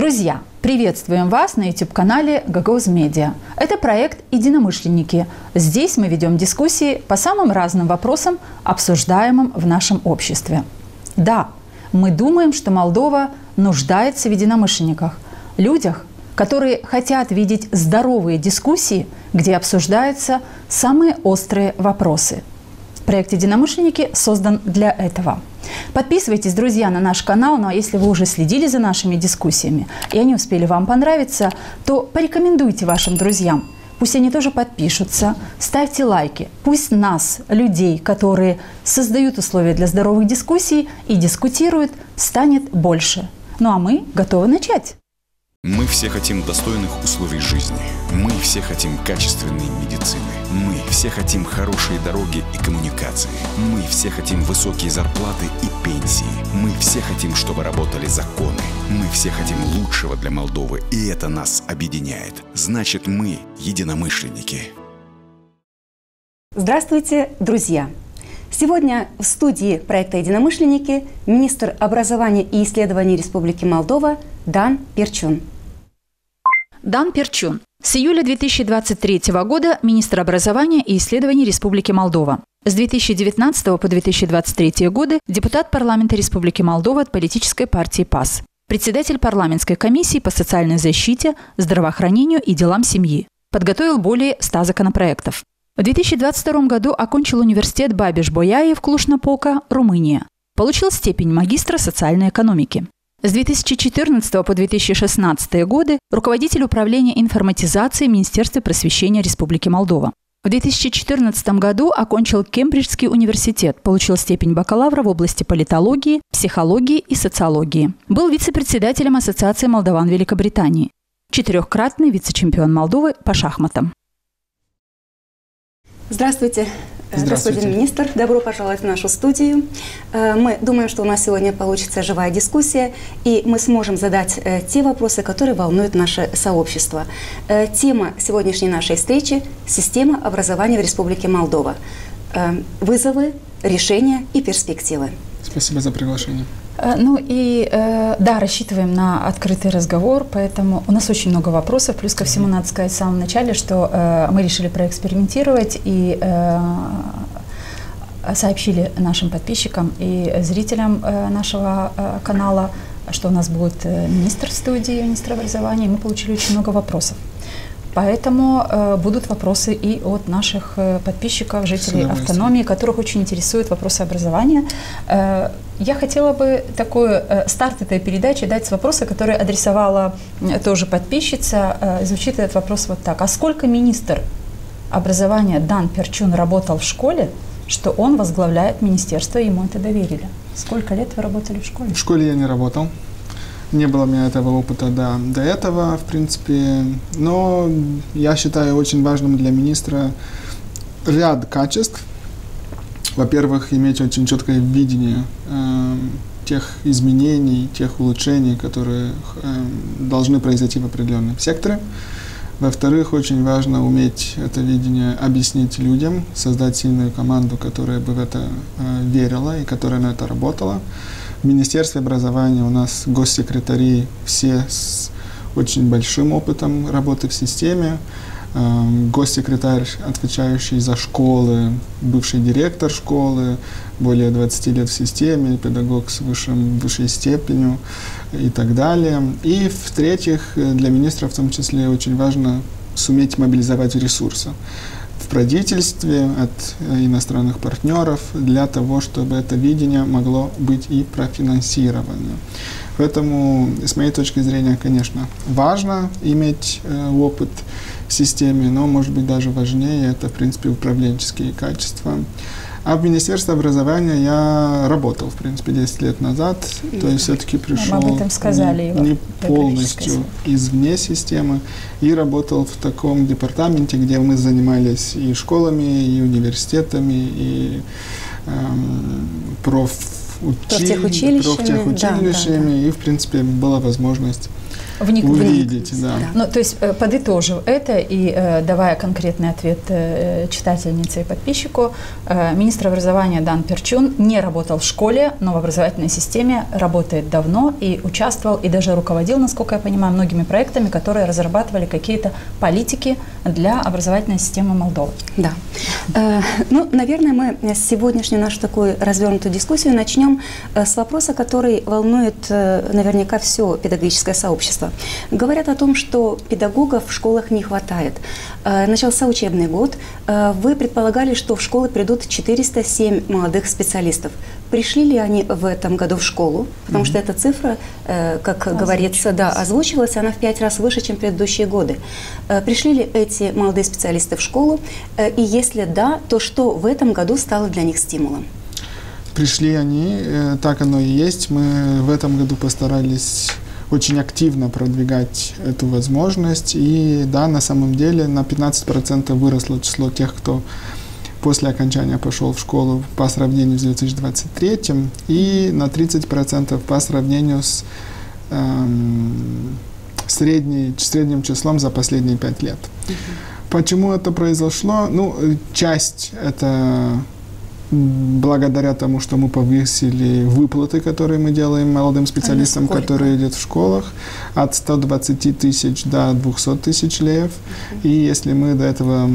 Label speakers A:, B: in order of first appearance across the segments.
A: Друзья, приветствуем вас на YouTube-канале Gagos Media. Это проект «Единомышленники». Здесь мы ведем дискуссии по самым разным вопросам, обсуждаемым в нашем обществе. Да, мы думаем, что Молдова нуждается в единомышленниках, людях, которые хотят видеть здоровые дискуссии, где обсуждаются самые острые вопросы. Проект «Единомышленники» создан для этого. Подписывайтесь, друзья, на наш канал, ну а если вы уже следили за нашими дискуссиями и они успели вам понравиться, то порекомендуйте вашим друзьям. Пусть они тоже подпишутся, ставьте лайки. Пусть нас, людей, которые создают условия для здоровых дискуссий и дискутируют, станет больше. Ну а мы готовы начать.
B: Мы все хотим достойных условий жизни. Мы все хотим качественной медицины. Мы все хотим хорошие дороги и коммуникации. Мы все хотим высокие зарплаты и пенсии. Мы все хотим, чтобы работали законы. Мы все хотим лучшего для Молдовы, и это нас объединяет. Значит, мы единомышленники.
C: Здравствуйте, друзья! Сегодня в студии проекта «Единомышленники» министр образования и исследований Республики Молдова Дан Перчун.
A: Дан Перчун. С июля 2023 года министр образования и исследований Республики Молдова. С 2019 по 2023 годы депутат парламента Республики Молдова от политической партии ПАС. Председатель парламентской комиссии по социальной защите, здравоохранению и делам семьи. Подготовил более 100 законопроектов. В 2022 году окончил университет Бабиш-Бояи в Клуж-Напока, Румыния. Получил степень магистра социальной экономики. С 2014 по 2016 годы руководитель управления информатизации в Министерстве просвещения Республики Молдова. В 2014 году окончил Кембриджский университет, получил степень бакалавра в области политологии, психологии и социологии. Был вице-председателем Ассоциации молдаван Великобритании. 4-кратный вице-чемпион Молдовы по шахматам.
C: Здравствуйте, господин министр. Добро пожаловать в нашу студию. Мы думаем, что у нас сегодня получится живая дискуссия, и мы сможем задать те вопросы, которые волнуют наше сообщество. Тема сегодняшней нашей встречи – система образования в Республике Молдова. Вызовы, решения и перспективы.
D: Спасибо за приглашение.
A: Да, рассчитываем на открытый разговор, поэтому у нас очень много вопросов. Плюс ко всему, надо сказать в самом начале, что мы решили проэкспериментировать и сообщили нашим подписчикам и зрителям нашего канала, что у нас будет министр в студии, министр образования, и мы получили очень много вопросов. Поэтому будут вопросы и от наших подписчиков, жителей автономии, которых очень интересуют вопросы образования. Я хотела бы такой старт этой передачи дать с вопроса, который адресовала тоже подписчица. Звучит этот вопрос вот так. А сколько министр образования Дан Перчун работал в школе, что он возглавляет министерство, и ему это доверили? Сколько лет вы работали в школе?
D: В школе я не работал. Не было у меня этого опыта до этого, в принципе. Но я считаю очень важным для министра ряд качеств. Во-первых, иметь очень четкое видение тех изменений, тех улучшений, которые должны произойти в определенном секторе. Во-вторых, очень важно уметь это видение объяснить людям, создать сильную команду, которая бы в это верила и которая на это работала. В Министерстве образования у нас госсекретари все с очень большим опытом работы в системе. Госсекретарь, отвечающий за школы, бывший директор школы, более 20 лет в системе, педагог с высшей степенью и так далее. И в-третьих, для министра в том числе очень важно суметь мобилизовать ресурсы в правительстве, от иностранных партнеров, для того, чтобы это видение могло быть и профинансировано. Поэтому, с моей точки зрения, конечно, важно иметь опыт в системе, но, может быть, даже важнее это, в принципе, управленческие качества. А в Министерстве образования я работал, в принципе, 10 лет назад, то есть все-таки пришел не полностью извне системы и работал в таком департаменте, где мы занимались и школами, и университетами, и профтехучилищами,
C: да.
D: И, в принципе, была возможность увидеть. Да.
A: Ну, то есть, подытожив это и давая конкретный ответ читательнице и подписчику, министр образования Дан Перчун не работал в школе, но в образовательной системе работает давно и участвовал, и даже руководил, насколько я понимаю, многими проектами, которые разрабатывали какие-то политики для образовательной системы Молдовы.
C: Да. Ну, наверное, мы сегодняшнюю нашу такую развернутую дискуссию начнем с вопроса, который волнует наверняка все педагогическое сообщество. Говорят о том, что педагогов в школах не хватает. Начался учебный год. Вы предполагали, что в школы придут 407 молодых специалистов. Пришли ли они в этом году в школу? Потому что эта цифра, как говорится, да, озвучивалась, она в 5 раз выше, чем предыдущие годы. Пришли ли эти молодые специалисты в школу? И если да, то что в этом году стало для них стимулом?
D: Пришли они, так оно и есть. Мы в этом году постарались очень активно продвигать эту возможность. И да, на самом деле на 15% выросло число тех, кто после окончания пошел в школу по сравнению с 2023, и на 30% по сравнению с средним числом за последние 5 лет. Почему это произошло? Ну, часть это благодаря тому, что мы повысили выплаты, которые мы делаем молодым специалистам, которые идут в школах, от 120 тысяч до 200 тысяч леев. И если мы до этого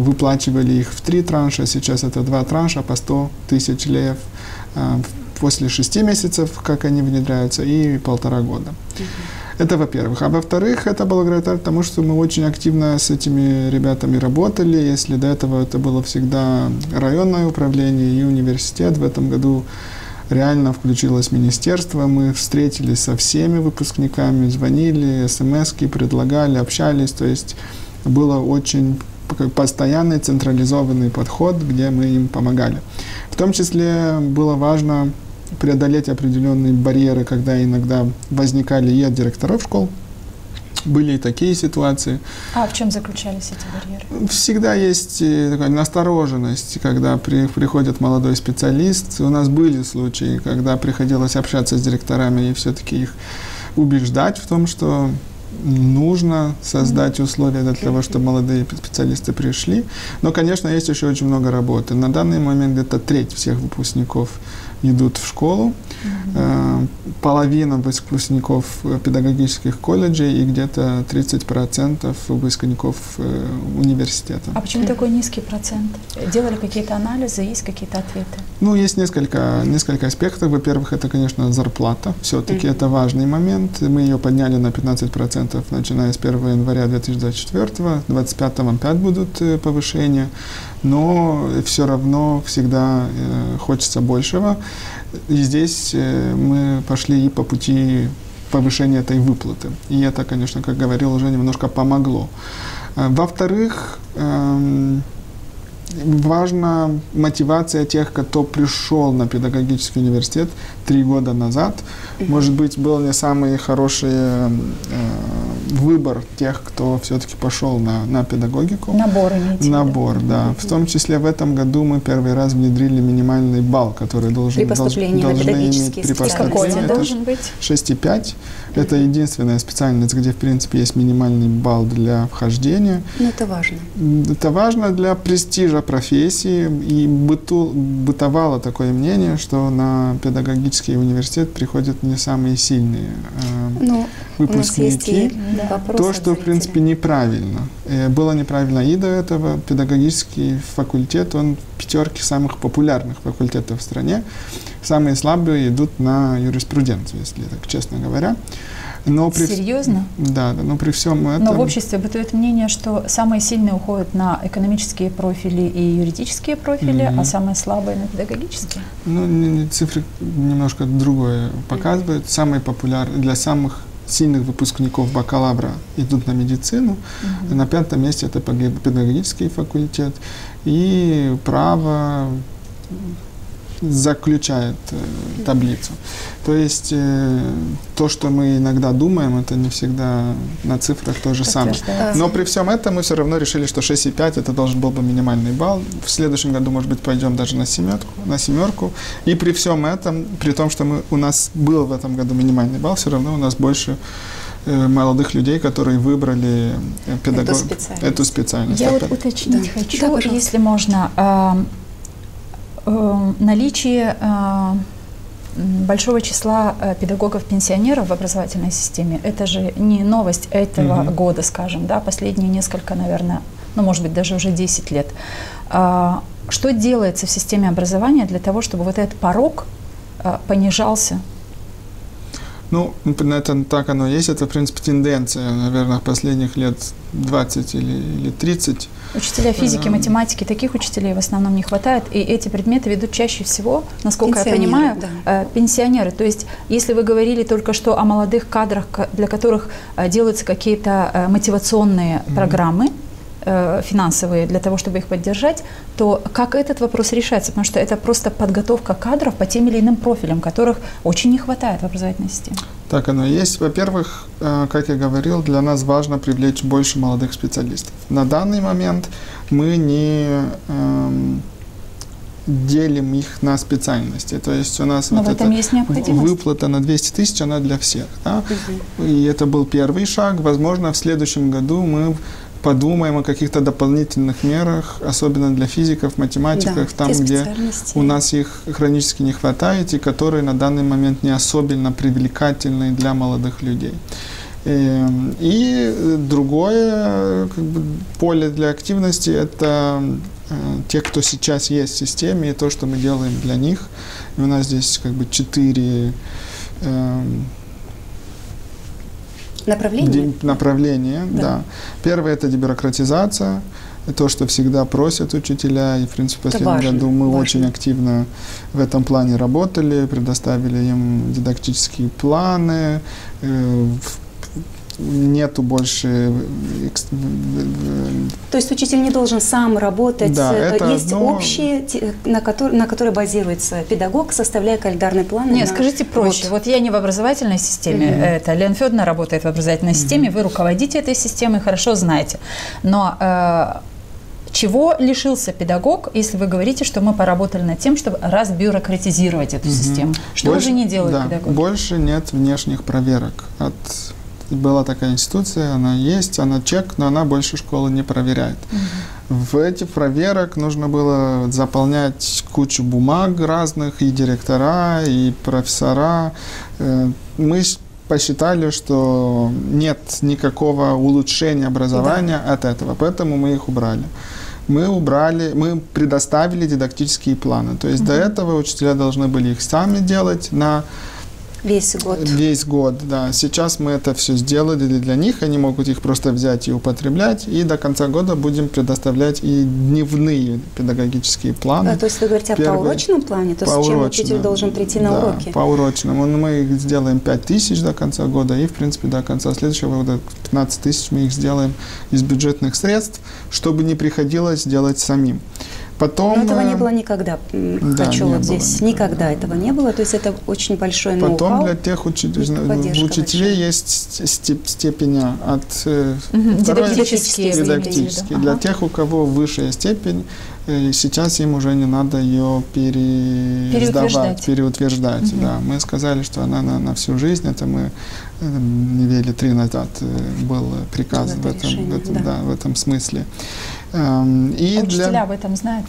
D: выплачивали их в 3 транша, сейчас это 2 транша по 100 тысяч леев после 6 месяцев, как они внедряются, и 1,5 года. Это во-первых. А во-вторых, это благодаря тому, что мы очень активно с этими ребятами работали. Если до этого это было всегда районное управление и университет, в этом году реально включилось министерство. Мы встретились со всеми выпускниками, звонили, смс-ки предлагали, общались. То есть было очень постоянный централизованный подход, где мы им помогали. В том числе было важно преодолеть определенные барьеры, когда иногда возникали и от директоров школ. Были и такие ситуации.
A: А в чем заключались эти барьеры?
D: Всегда есть такая настороженность, когда приходит молодой специалист. У нас были случаи, когда приходилось общаться с директорами и все-таки их убеждать в том, что нужно создать условия для того, чтобы молодые специалисты пришли. Но, конечно, есть еще очень много работы. На данный момент где-то треть всех выпускников идут в школу, половина выпускников педагогических колледжей и где-то 30% выпускников университета.
A: А почему такой низкий процент? Делали какие-то анализы, есть какие-то ответы?
D: Ну, есть несколько аспектов. Во-первых, это, конечно, зарплата. Все-таки это важный момент. Мы ее подняли на 15%, начиная с 1 января 2024. В 2025 опять будут повышения. Но все равно всегда хочется большего. И здесь мы пошли и по пути повышения этой выплаты. И это, конечно, как говорил, уже немножко помогло. Во-вторых, важна мотивация тех, кто пришел на педагогический университет 3 года назад. Может быть, был не самый хороший выбор тех, кто все-таки пошел на педагогику.
A: Набор имеете?
D: Набор, да. В том числе в этом году мы первый раз внедрили минимальный балл, который должны иметь при поступлении.
A: Это должен быть?
D: 6,5. Это единственная специальность, где, в принципе, есть минимальный балл для вхождения.
C: Но это важно.
D: Это важно для престижа профессии. И бытовало такое мнение, что на педагогический университет приходят не самые сильные выпускники. То, что, в принципе, неправильно. Было неправильно и до этого. Педагогический факультет, он в 5 самых популярных факультетов в стране. Самые слабые идут на юриспруденцию, если так честно говоря. Но
A: Серьезно?
D: Да, но при всем этом...
A: Но в обществе бытует мнение, что самые сильные уходят на экономические профили и юридические профили, а самые слабые на педагогические?
D: Ну, цифры немножко другое показывают. Самые популярные для самых сильных выпускников бакалавра идут на медицину. На 5-м месте это педагогический факультет. И право заключает таблицу. То есть то, что мы иногда думаем, это не всегда на цифрах то же самое. Но при всем этом мы все равно решили, что 6,5 это должен был бы минимальный балл. В следующем году, может быть, пойдем даже на семерку. И при всем этом, при том, что у нас был в этом году минимальный балл, все равно у нас больше молодых людей, которые выбрали эту специальность.
A: Я вот уточнить хочу, если можно, наличие большого числа педагогов-пенсионеров в образовательной системе, это же не новость этого года, скажем, да, последние несколько, наверное, ну, может быть, даже уже 10 лет. Что делается в системе образования для того, чтобы вот этот порог понижался?
D: Ну, это так оно есть. Это, в принципе, тенденция, наверное, последних лет 20 или 30.
A: Учителя физики, математики, таких учителей в основном не хватает. И эти предметы ведут чаще всего, насколько я понимаю, пенсионеры. То есть, если вы говорили только что о молодых кадрах, для которых делаются какие-то мотивационные программы, финансовые для того, чтобы их поддержать, то как этот вопрос решается? Потому что это просто подготовка кадров по тем или иным профилям, которых очень не хватает в образовательной системе.
D: Так оно и есть. Во-первых, как я говорил, для нас важно привлечь больше молодых специалистов. На данный момент мы не делим их на специальности. То есть у нас
A: вот эта
D: выплата на 200 тысяч, она для всех. Да? И это был первый шаг. Возможно, в следующем году мы подумаем о каких-то дополнительных мерах, особенно для физиков, математиков, там, где у нас их хронически не хватает, и которые на данный момент не особенно привлекательны для молодых людей. И другое поле для активности – это те, кто сейчас есть в системе, и то, что мы делаем для них. И у нас здесь 4 направления, да. Первое – это дебюрократизация, то, что всегда просят учителя, и, в принципе, в последнем году мы очень активно в этом плане работали, предоставили им дидактические планы, нету больше...
C: То есть учитель не должен сам работать, есть общие, на которые базируется педагог, составляя календарный план.
A: Нет, скажите проще. Вот я не в образовательной системе, это Лена Федоровна работает в образовательной системе, вы руководите этой системой, хорошо знаете. Но чего лишился педагог, если вы говорите, что мы поработали над тем, чтобы разбюрократизировать эту систему? Что уже не делает педагог?
D: Больше нет внешних проверок была такая институция, она есть, она чек, но она больше школы не проверяет. В этих проверок нужно было заполнять кучу бумаг разных, и директора, и профессора. Мы посчитали, что нет никакого улучшения образования от этого, поэтому мы их убрали. Мы предоставили дидактические планы. То есть до этого учителя должны были их сами делать на Весь год, да. Сейчас мы это все сделали для них, они могут их просто взять и употреблять, и до конца года будем предоставлять и дневные педагогические планы.
C: То есть вы говорите о поурочном плане? То есть с чем учитель должен прийти на уроки?
D: Поурочному. Мы их сделаем 5000 до конца года, и, в принципе, до конца следующего года 15 тысяч мы их сделаем из бюджетных средств, чтобы не приходилось делать самим. Потом,
C: но этого не было никогда. Хочу вот здесь. Никогда этого не было. То есть это очень большой ноу-хау.
D: Потом для тех учителей есть степени от дидактические. Для тех, у кого высшая степень, сейчас им уже не надо ее переутверждать. Да. Мы сказали, что она на всю жизнь. Это мы недели 3 назад был приказ в этом смысле.
A: Учителя об этом знают?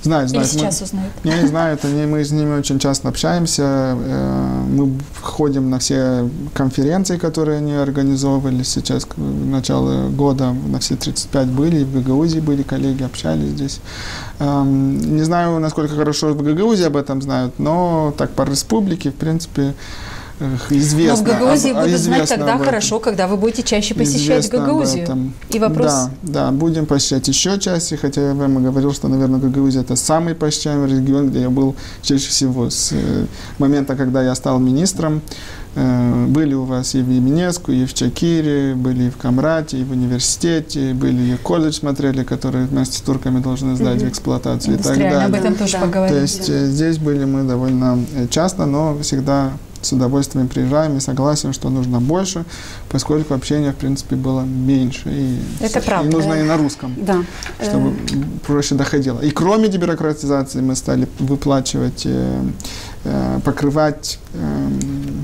D: Знают.
A: Или сейчас узнают?
D: Не знают, мы с ними очень часто общаемся. Мы ходим на все конференции, которые они организовывали сейчас, в начале года, на все 35 были, в Гагаузии были коллеги, общались здесь. Не знаю, насколько хорошо в Гагаузии об этом знают, но так по республике, в принципе, известно.
A: Но в Гагаузии будут знать тогда хорошо, когда вы будете чаще посещать Гагаузию. И вопрос...
D: Да, будем посещать еще чаще, хотя я вам говорил, что, наверное, Гагаузия – это самый посещаемый регион, где я был чаще всего с момента, когда я стал министром. Были у вас и в Еминеску, и в Чакире, были и в Камрате, и в университете, были и колледж смотрели, которые вместе с турками должны сдать в эксплуатацию и так далее.
A: Об этом тоже поговорим.
D: То есть здесь были мы довольно часто, но всегда с удовольствием приезжаем и согласен, что нужно больше, поскольку общение, в принципе, было меньше.
A: Это правда.
D: И нужно и на русском, чтобы проще доходило. И кроме дебюрократизации мы стали выплачивать, покрывать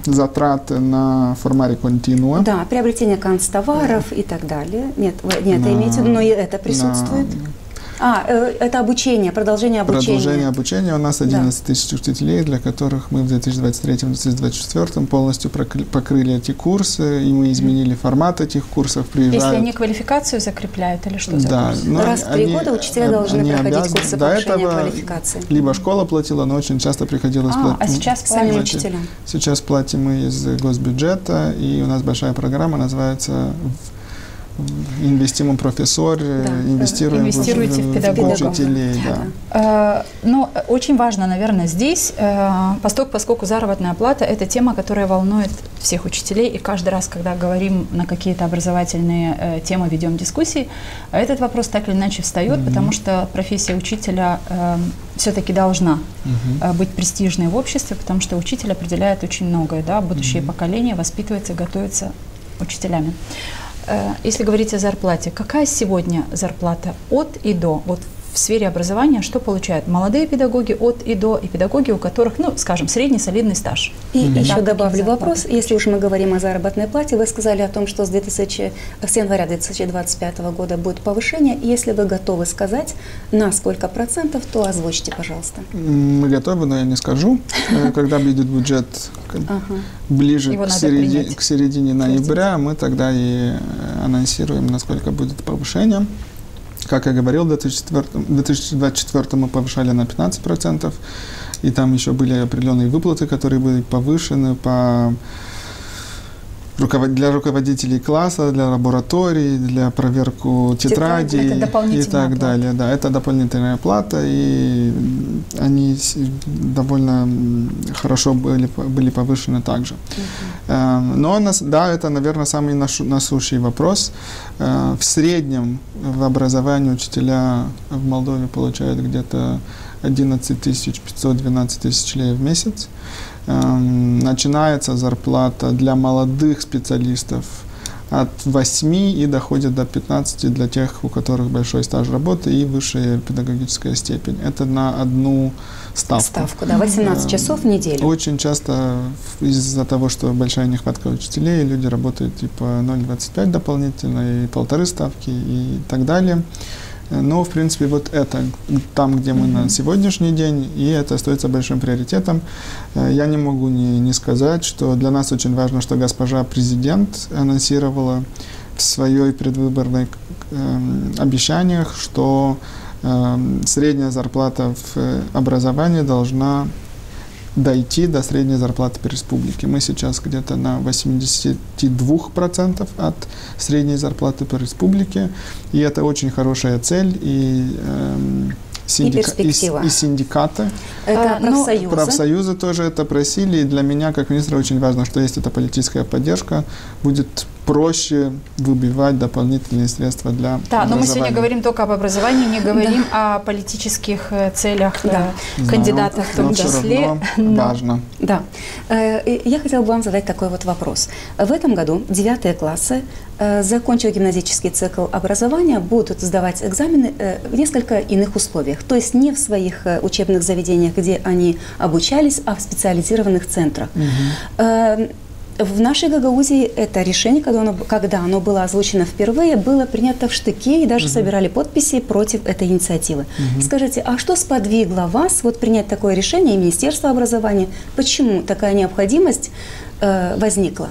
D: затраты на формаре континуа.
C: Да, приобретение канцтоваров и так далее. Нет, не это имеете в виду, но и это присутствует. Это обучение, продолжение обучения.
D: Продолжение обучения. У нас 11 тысяч учителей, для которых мы в 2023-2024 полностью покрыли эти курсы, и мы изменили формат этих курсов.
A: Если они квалификацию закрепляют или что за
C: курс? Раз в 3 года учителя должны проходить курсы повышения квалификации.
D: Либо школа платила, но очень часто приходилось платить.
A: А сейчас
C: самим учителям?
D: Сейчас платим мы из госбюджета, и у нас большая программа, называется «Инвестимум профессор», инвестируем в педагогов. Учителей.
A: Да. Но очень важно, наверное, здесь, поскольку заработная плата – это тема, которая волнует всех учителей, и каждый раз, когда говорим на какие-то образовательные темы, ведем дискуссии, этот вопрос так или иначе встает, потому что профессия учителя все-таки должна быть престижной в обществе, потому что учитель определяет очень многое, да, будущее поколение воспитывается, готовится учителями. Если говорить о зарплате, какая сегодня зарплата от и до? Вот в сфере образования что получают молодые педагоги от и до, и педагоги, у которых, ну, скажем, средний солидный стаж?
C: И еще добавлю вопрос, если уж мы говорим о заработной плате, вы сказали о том, что с января 2025 года будет повышение. Если вы готовы сказать, на сколько процентов, то озвучьте, пожалуйста.
D: Мы готовы, но я не скажу. Когда будет бюджет ближе к середине ноября, мы тогда и анонсируем, насколько будет повышение. Как я говорил, в 2024 мы повышали на 15%, и там еще были определенные выплаты, которые были повышены для руководителей класса, для лабораторий, для проверку тетрадей и так далее. Да, это дополнительная плата, и они довольно хорошо были повышены также. Но, да, это, наверное, самый насущный вопрос. В среднем в образовании учителя в Молдове получают где-то 11 500-12 тысяч лей в месяц. Начинается зарплата для молодых специалистов от 8 и доходит до 15 для тех, у которых большой стаж работы и высшая педагогическая степень. Это на одну ставку.
C: Да, 18 часов в неделю.
D: Очень часто из-за того, что большая нехватка учителей, люди работают типа 0,25 дополнительно, и 1,5 ставки и так далее. Но, в принципе, вот это там, где мы на сегодняшний день, и это остается большим приоритетом. Я не могу не сказать, что для нас очень важно, что госпожа президент анонсировала в своей предвыборной обещаниях, что средняя зарплата в образовании должна дойти до средней зарплаты по республике. Мы сейчас где-то на 82% от средней зарплаты по республике, и это очень хорошая цель, и синдикаты, профсоюзы тоже это просили, и для меня, как министра, очень важно, что есть эта политическая поддержка, будет проще выбивать дополнительные средства для образования.
A: Но мы сегодня говорим только об образовании, не говорим о политических целях кандидатов в том числе.
D: Важно.
C: Да. Я хотела бы вам задать такой вот вопрос. В этом году 9 классы, закончив гимназический цикл образования, будут сдавать экзамены в несколько иных условиях. То есть не в своих учебных заведениях, где они обучались, а в специализированных центрах. В нашей Гагаузии это решение, когда оно было озвучено впервые, было принято в штыке, и даже собирали подписи против этой инициативы. Скажите, а что сподвигло вас принять такое решение, и Министерство образования? Почему такая необходимость возникла?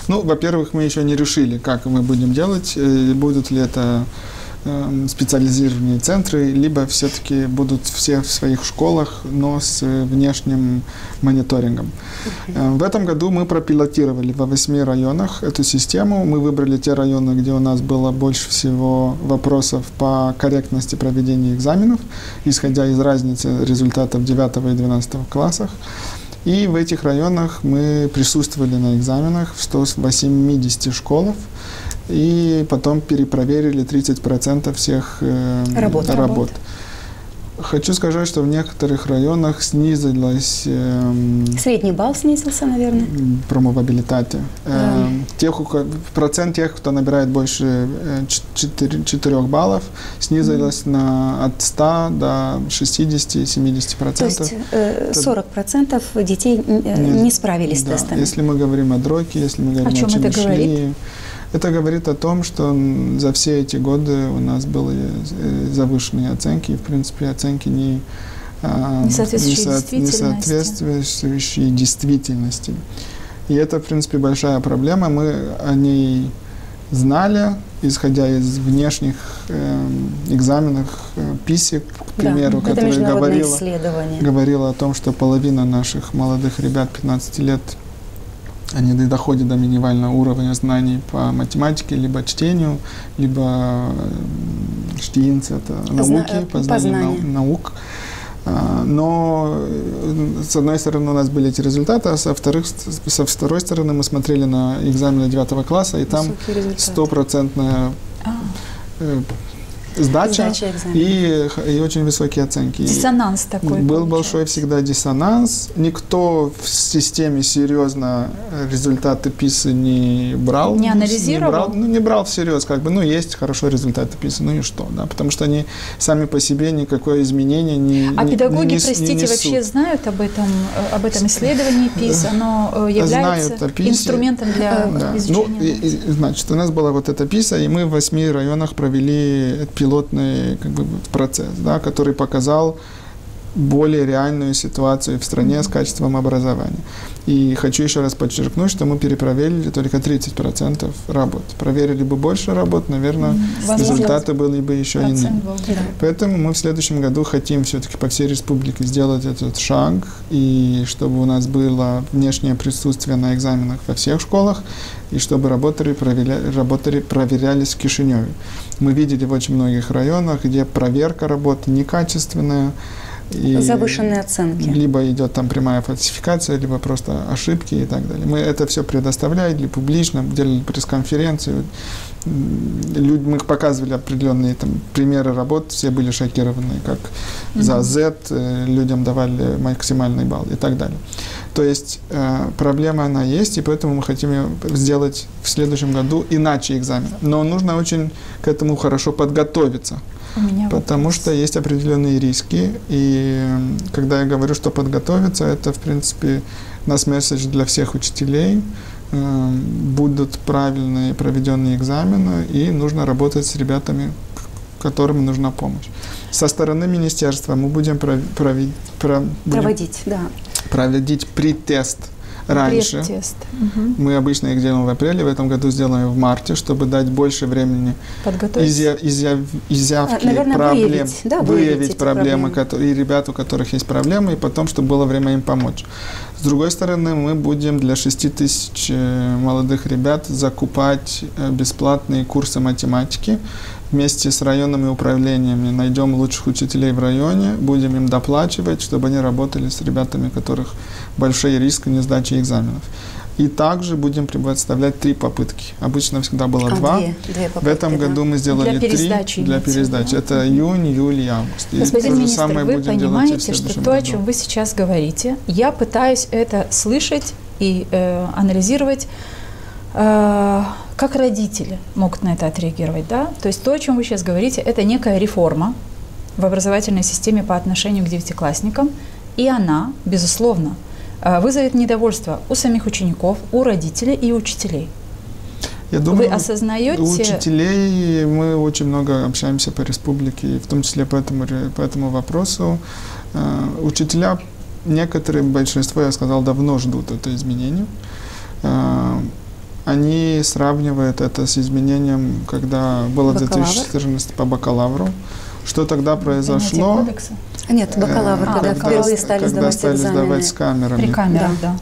D: Ну, во-первых, мы еще не решили, как мы будем делать, будут ли это специализированные центры, либо все-таки будут все в своих школах, но с внешним мониторингом. В этом году мы пропилотировали во 8 районах эту систему. Мы выбрали те районы, где у нас было больше всего вопросов по корректности проведения экзаменов, исходя из разницы результатов 9 и 12 классах. И в этих районах мы присутствовали на экзаменах в 180 школах, и потом перепроверили 30% всех работ. Хочу сказать, что в некоторых районах снизилась...
C: Средний балл снизился, наверное.
D: Про мобилитате. Процент тех, кто набирает больше 4 баллов, снизилась от 100 до 60-70%.
C: То есть 40% детей не справились с тестами.
D: Если мы говорим о дройке, если мы говорим о чемишли, это говорит о том, что за все эти годы у нас были завышенные оценки, и, в принципе, оценки не соответствующие действительности. И это, в принципе, большая проблема. Мы о ней знали, исходя из внешних экзаменов ПИСИ, к примеру, которая говорила о том, что половина наших молодых ребят 15 лет они доходят до минимального уровня знаний по математике, либо чтению, либо штиинцы, это науки, познание наук. Но, с одной стороны, у нас были эти результаты, а со второй стороны, мы смотрели на экзамены 9 класса, и там 100% сдача и очень высокие оценки.
A: Диссонанс такой.
D: Был большой всегда диссонанс. Никто в системе серьезно результаты ПИСы не брал.
A: Не анализировал?
D: Не брал всерьез. Есть хорошо результаты ПИСы, ну и что? Да? Потому что они сами по себе никакое изменение не
A: А педагоги,
D: не
A: простите, вообще знают об этом исследовании ПИС? Оно является инструментом для изучения?
D: Значит, у нас была вот эта ПИСа, и мы в 8 районах провели пилотный процесс, который показал более реальную ситуацию в стране с качеством образования. И хочу еще раз подчеркнуть, что мы перепроверили только 30% работ. Проверили бы больше работ, наверное, результаты были бы еще иные. Поэтому мы в следующем году хотим все-таки по всей республике сделать этот шаг, и чтобы у нас было внешнее присутствие на экзаменах во всех школах, и чтобы работы проверялись в Кишиневе. Мы видели в очень многих районах, где проверка работы некачественная, и
C: завышенные оценки.
D: Либо идет там прямая фальсификация, либо просто ошибки и так далее. Мы это все предоставляли публично, делали пресс-конференцию. Мы показывали определенные примеры работ, все были шокированы, как за Z людям давали максимальный балл и так далее. То есть проблема она есть, и поэтому мы хотим ее сделать в следующем году иначе экзамен. Но нужно очень к этому хорошо подготовиться. Потому что есть определенные риски, и когда я говорю, что подготовиться, это, в принципе, наш месседж для всех учителей. Будут правильные проведенные экзамены, и нужно работать с ребятами, которым нужна помощь. Со стороны министерства мы будем проводить предтест раньше. Мы обычно их делаем в апреле, в этом году сделаем в марте, чтобы дать больше времени изъявки проблем, выявить проблемы, и ребят, у которых есть проблемы, и потом, чтобы было время им помочь. С другой стороны, мы будем для 6 тысяч молодых ребят закупать бесплатные курсы математики. Вместе с районными управлениями найдем лучших учителей в районе, будем им доплачивать, чтобы они работали с ребятами, у которых большие риски несдачи экзаменов. И также будем предоставлять 3 попытки. Обычно всегда было 2. Две попытки, в этом году мы сделали 3 для пересдачи. Это июнь, июль и август.
A: Господин министр, вы понимаете, что то, о чем вы сейчас говорите, я пытаюсь это слышать и анализировать, как родители могут на это отреагировать, да? То есть то, о чем вы сейчас говорите, это некая реформа в образовательной системе по отношению к девятиклассникам, и она, безусловно, вызовет недовольство у самих учеников, у родителей и учителей.
D: Я думаю,
A: вы осознаете...
D: У учителей мы очень много общаемся по республике, в том числе по этому вопросу. Учителя, некоторые, большинство, я сказал, давно ждут это изменение. Они сравнивают это с изменением, когда было 2014 по бакалавру. Что тогда произошло?
C: Нет, бакалавр, когда впервые стали сдавать экзамены.
D: С камерами.
A: При камерах, да.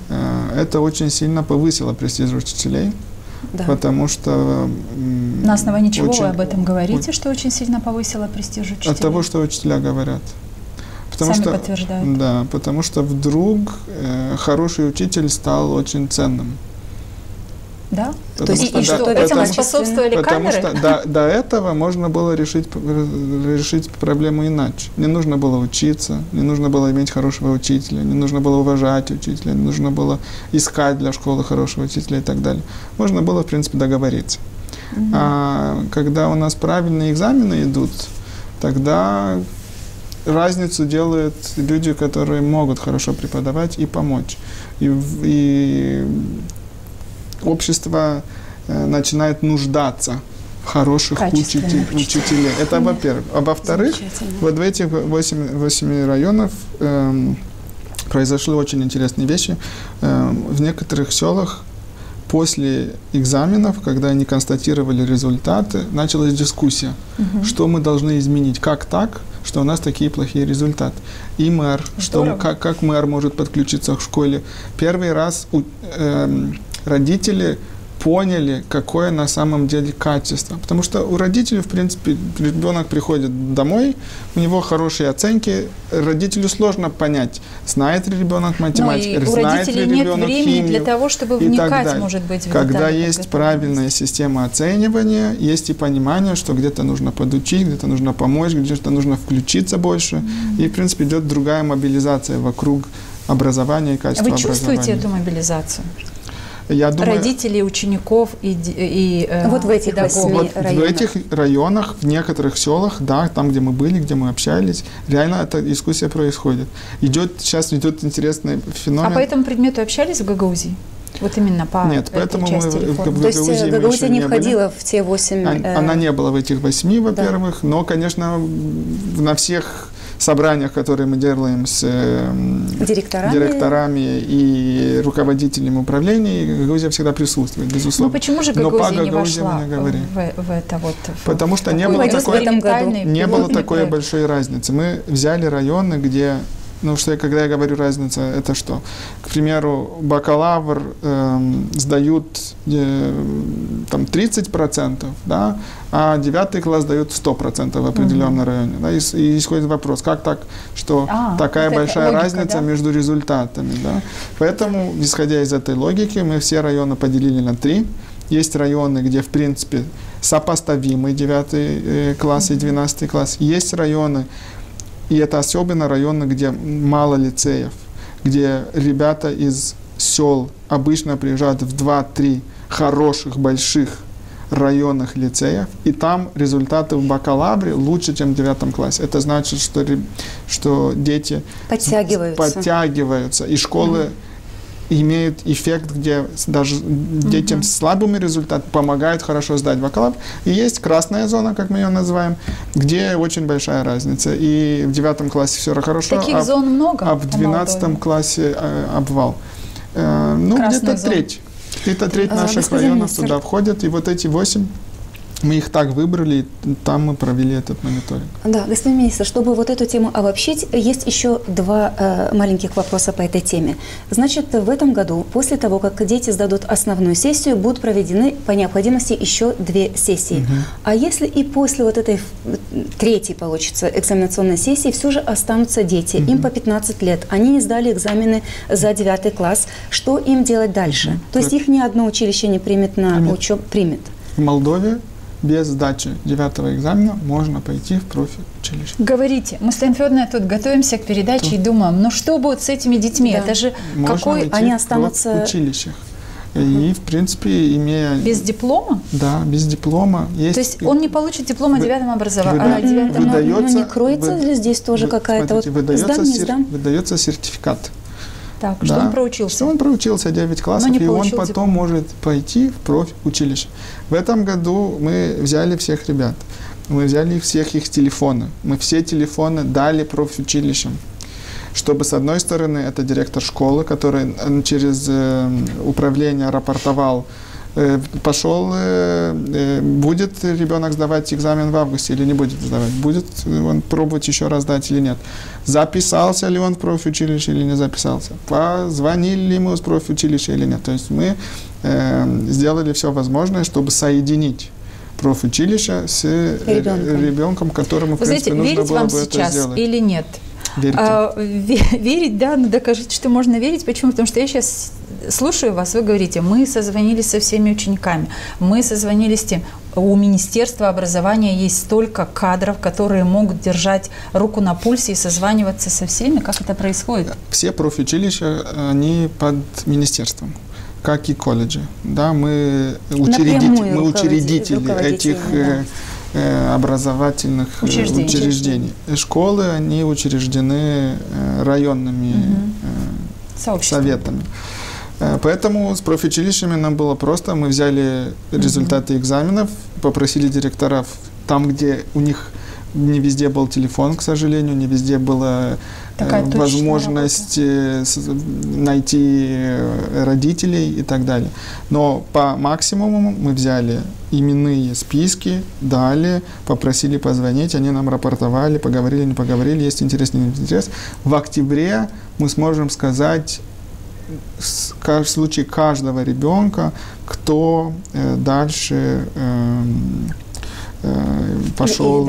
D: Это очень сильно повысило престиж учителей. Да. Потому что...
A: На основании чего вы об этом говорите, что очень сильно повысило престиж учителей?
D: От того, что учителя говорят.
A: Сами подтверждают.
D: Да, потому что вдруг хороший учитель стал очень ценным.
A: Да?
D: То есть,
A: и что, этому способствовали камеры?
D: Потому что до этого можно было решить проблему иначе. Не нужно было учиться, не нужно было иметь хорошего учителя, не нужно было уважать учителя, не нужно было искать для школы хорошего учителя и так далее. Можно было, в принципе, договориться. А когда у нас правильные экзамены идут, тогда разницу делают люди, которые могут хорошо преподавать и помочь. И общество начинает нуждаться в хороших учителей. Это во-первых. А во-вторых, вот в этих 8 районах произошли очень интересные вещи. В некоторых селах после экзаменов, когда они констатировали результаты, началась дискуссия, что мы должны изменить, как так, что у нас такие плохие результаты. И мэр, как мэр может подключиться к школе. Первый раз родители поняли, какое на самом деле качество. Потому что у родителей, в принципе, ребенок приходит домой, у него хорошие оценки, родителю сложно понять, знает ли ребенок математику, знает ли ребенок химию
A: для того, чтобы вникать, может быть, в
D: Когда есть правильная система оценивания, есть и понимание, что где-то нужно подучить, где-то нужно помочь, где-то нужно включиться больше. И, в принципе, идет другая мобилизация вокруг образования и качества образования.
A: Вы чувствуете эту мобилизацию?
D: Я думаю,
A: родителей, учеников и
C: вот в этих
A: педагогов.
D: В этих районах, в некоторых селах, да, там, где мы были, где мы общались, реально эта дискуссия происходит. Сейчас идет интересный феномен.
A: А по этому предмету общались в Гагаузии? Вот именно по
D: Нет, поэтому мы в
C: То есть Гагаузия не входила в те 8...
D: Она не была в этих 8, во-первых, но, конечно, на всех собраниях, которые мы делаем с директорами и руководителями управлений, Гагаузия всегда присутствует, безусловно.
A: Но почему же Гагаузия не вошла в это вот?
D: Потому что не было такой большой разницы. Мы взяли районы, где... когда я говорю разница, это что? К примеру, бакалавр сдают там 30%, да, а 9 класс дают 100% в определенном районе. Да, и исходит вопрос, как так, что такая большая разница между результатами. Да? Поэтому, исходя из этой логики, мы все районы поделили на 3. Есть районы, где, в принципе, сопоставимы 9 класс и 12 класс. Есть районы, и это особенно районы, где мало лицеев, где ребята из сел обычно приезжают в 2-3 хороших, больших районных лицеев, и там результаты в бакалавре лучше, чем в 9 классе. Это значит, что дети подтягиваются, и школы имеют эффект, где даже детям с слабыми результатами помогают хорошо сдать бакалавр. И есть красная зона, как мы ее называем, где очень большая разница. И в 9 классе все хорошо,
A: таких зон много,
D: а в 12 классе обвал. Где-то треть. Где-то треть наших районов туда входят. И вот эти 8, мы их так выбрали, и там мы провели этот мониторинг.
C: Да, господин министр, чтобы вот эту тему обобщить, есть еще 2 маленьких вопроса по этой теме. Значит, в этом году, после того, как дети сдадут основную сессию, будут проведены по необходимости еще 2 сессии. А если и после вот этой 3-й, получится, экзаменационной сессии, все же останутся дети, им по 15 лет, они не сдали экзамены за 9 класс, что им делать дальше? То есть их ни одно училище не примет на учебу? Примет.
D: В Молдове без сдачи 9 экзамена можно пойти в профучилище.
A: Говорите, мы с Федоровной тут готовимся к передаче и думаем, что будет с этими детьми? Это же
D: какой они останутся в училищах. И, в принципе, имея...
A: Без диплома?
D: Да, без диплома.
A: То есть он не получит диплом о 9 образовании?
C: Но не кроется ли здесь тоже какая-то...
D: Выдается сертификат.
A: Так, что он проучился?
D: Что он проучился 9 классов, и он потом может пойти в профучилище. В этом году мы взяли всех ребят, мы взяли всех их телефоны, мы все телефоны дали профучилищам, чтобы, с одной стороны, это директор школы, который через управление рапортовал, пошел, будет ребенок сдавать экзамен в августе или не будет сдавать, будет он пробовать еще раз сдать или нет, записался ли он в профучилище или не записался, позвонили ли ему с профучилища или нет. То есть мы сделали все возможное, чтобы соединить профучилище с ребенком, которому, в принципе, нужно было бы это сделать.
A: Или нет? Верить, да, но докажите, что можно верить. Почему? Потому что я сейчас слушаю вас, вы говорите, мы созвонились со всеми учениками, мы созвонились с тем. У Министерства образования есть столько кадров, которые могут держать руку на пульсе и созваниваться со всеми. Как это происходит?
D: Все профучилища, они под министерством, как и колледжи. Да, мы учредители этих образовательных учреждений. Школы, они учреждены районными советами. Поэтому с профучилищами нам было просто. Мы взяли результаты экзаменов, попросили директоров там, где у них не везде был телефон, к сожалению, не везде была возможность найти родителей и так далее. Но по максимуму мы взяли именные списки, дали, попросили позвонить, они нам рапортовали, поговорили, не поговорили, есть интерес, не интерес. В октябре мы сможем сказать в случае каждого ребенка, кто дальше пошел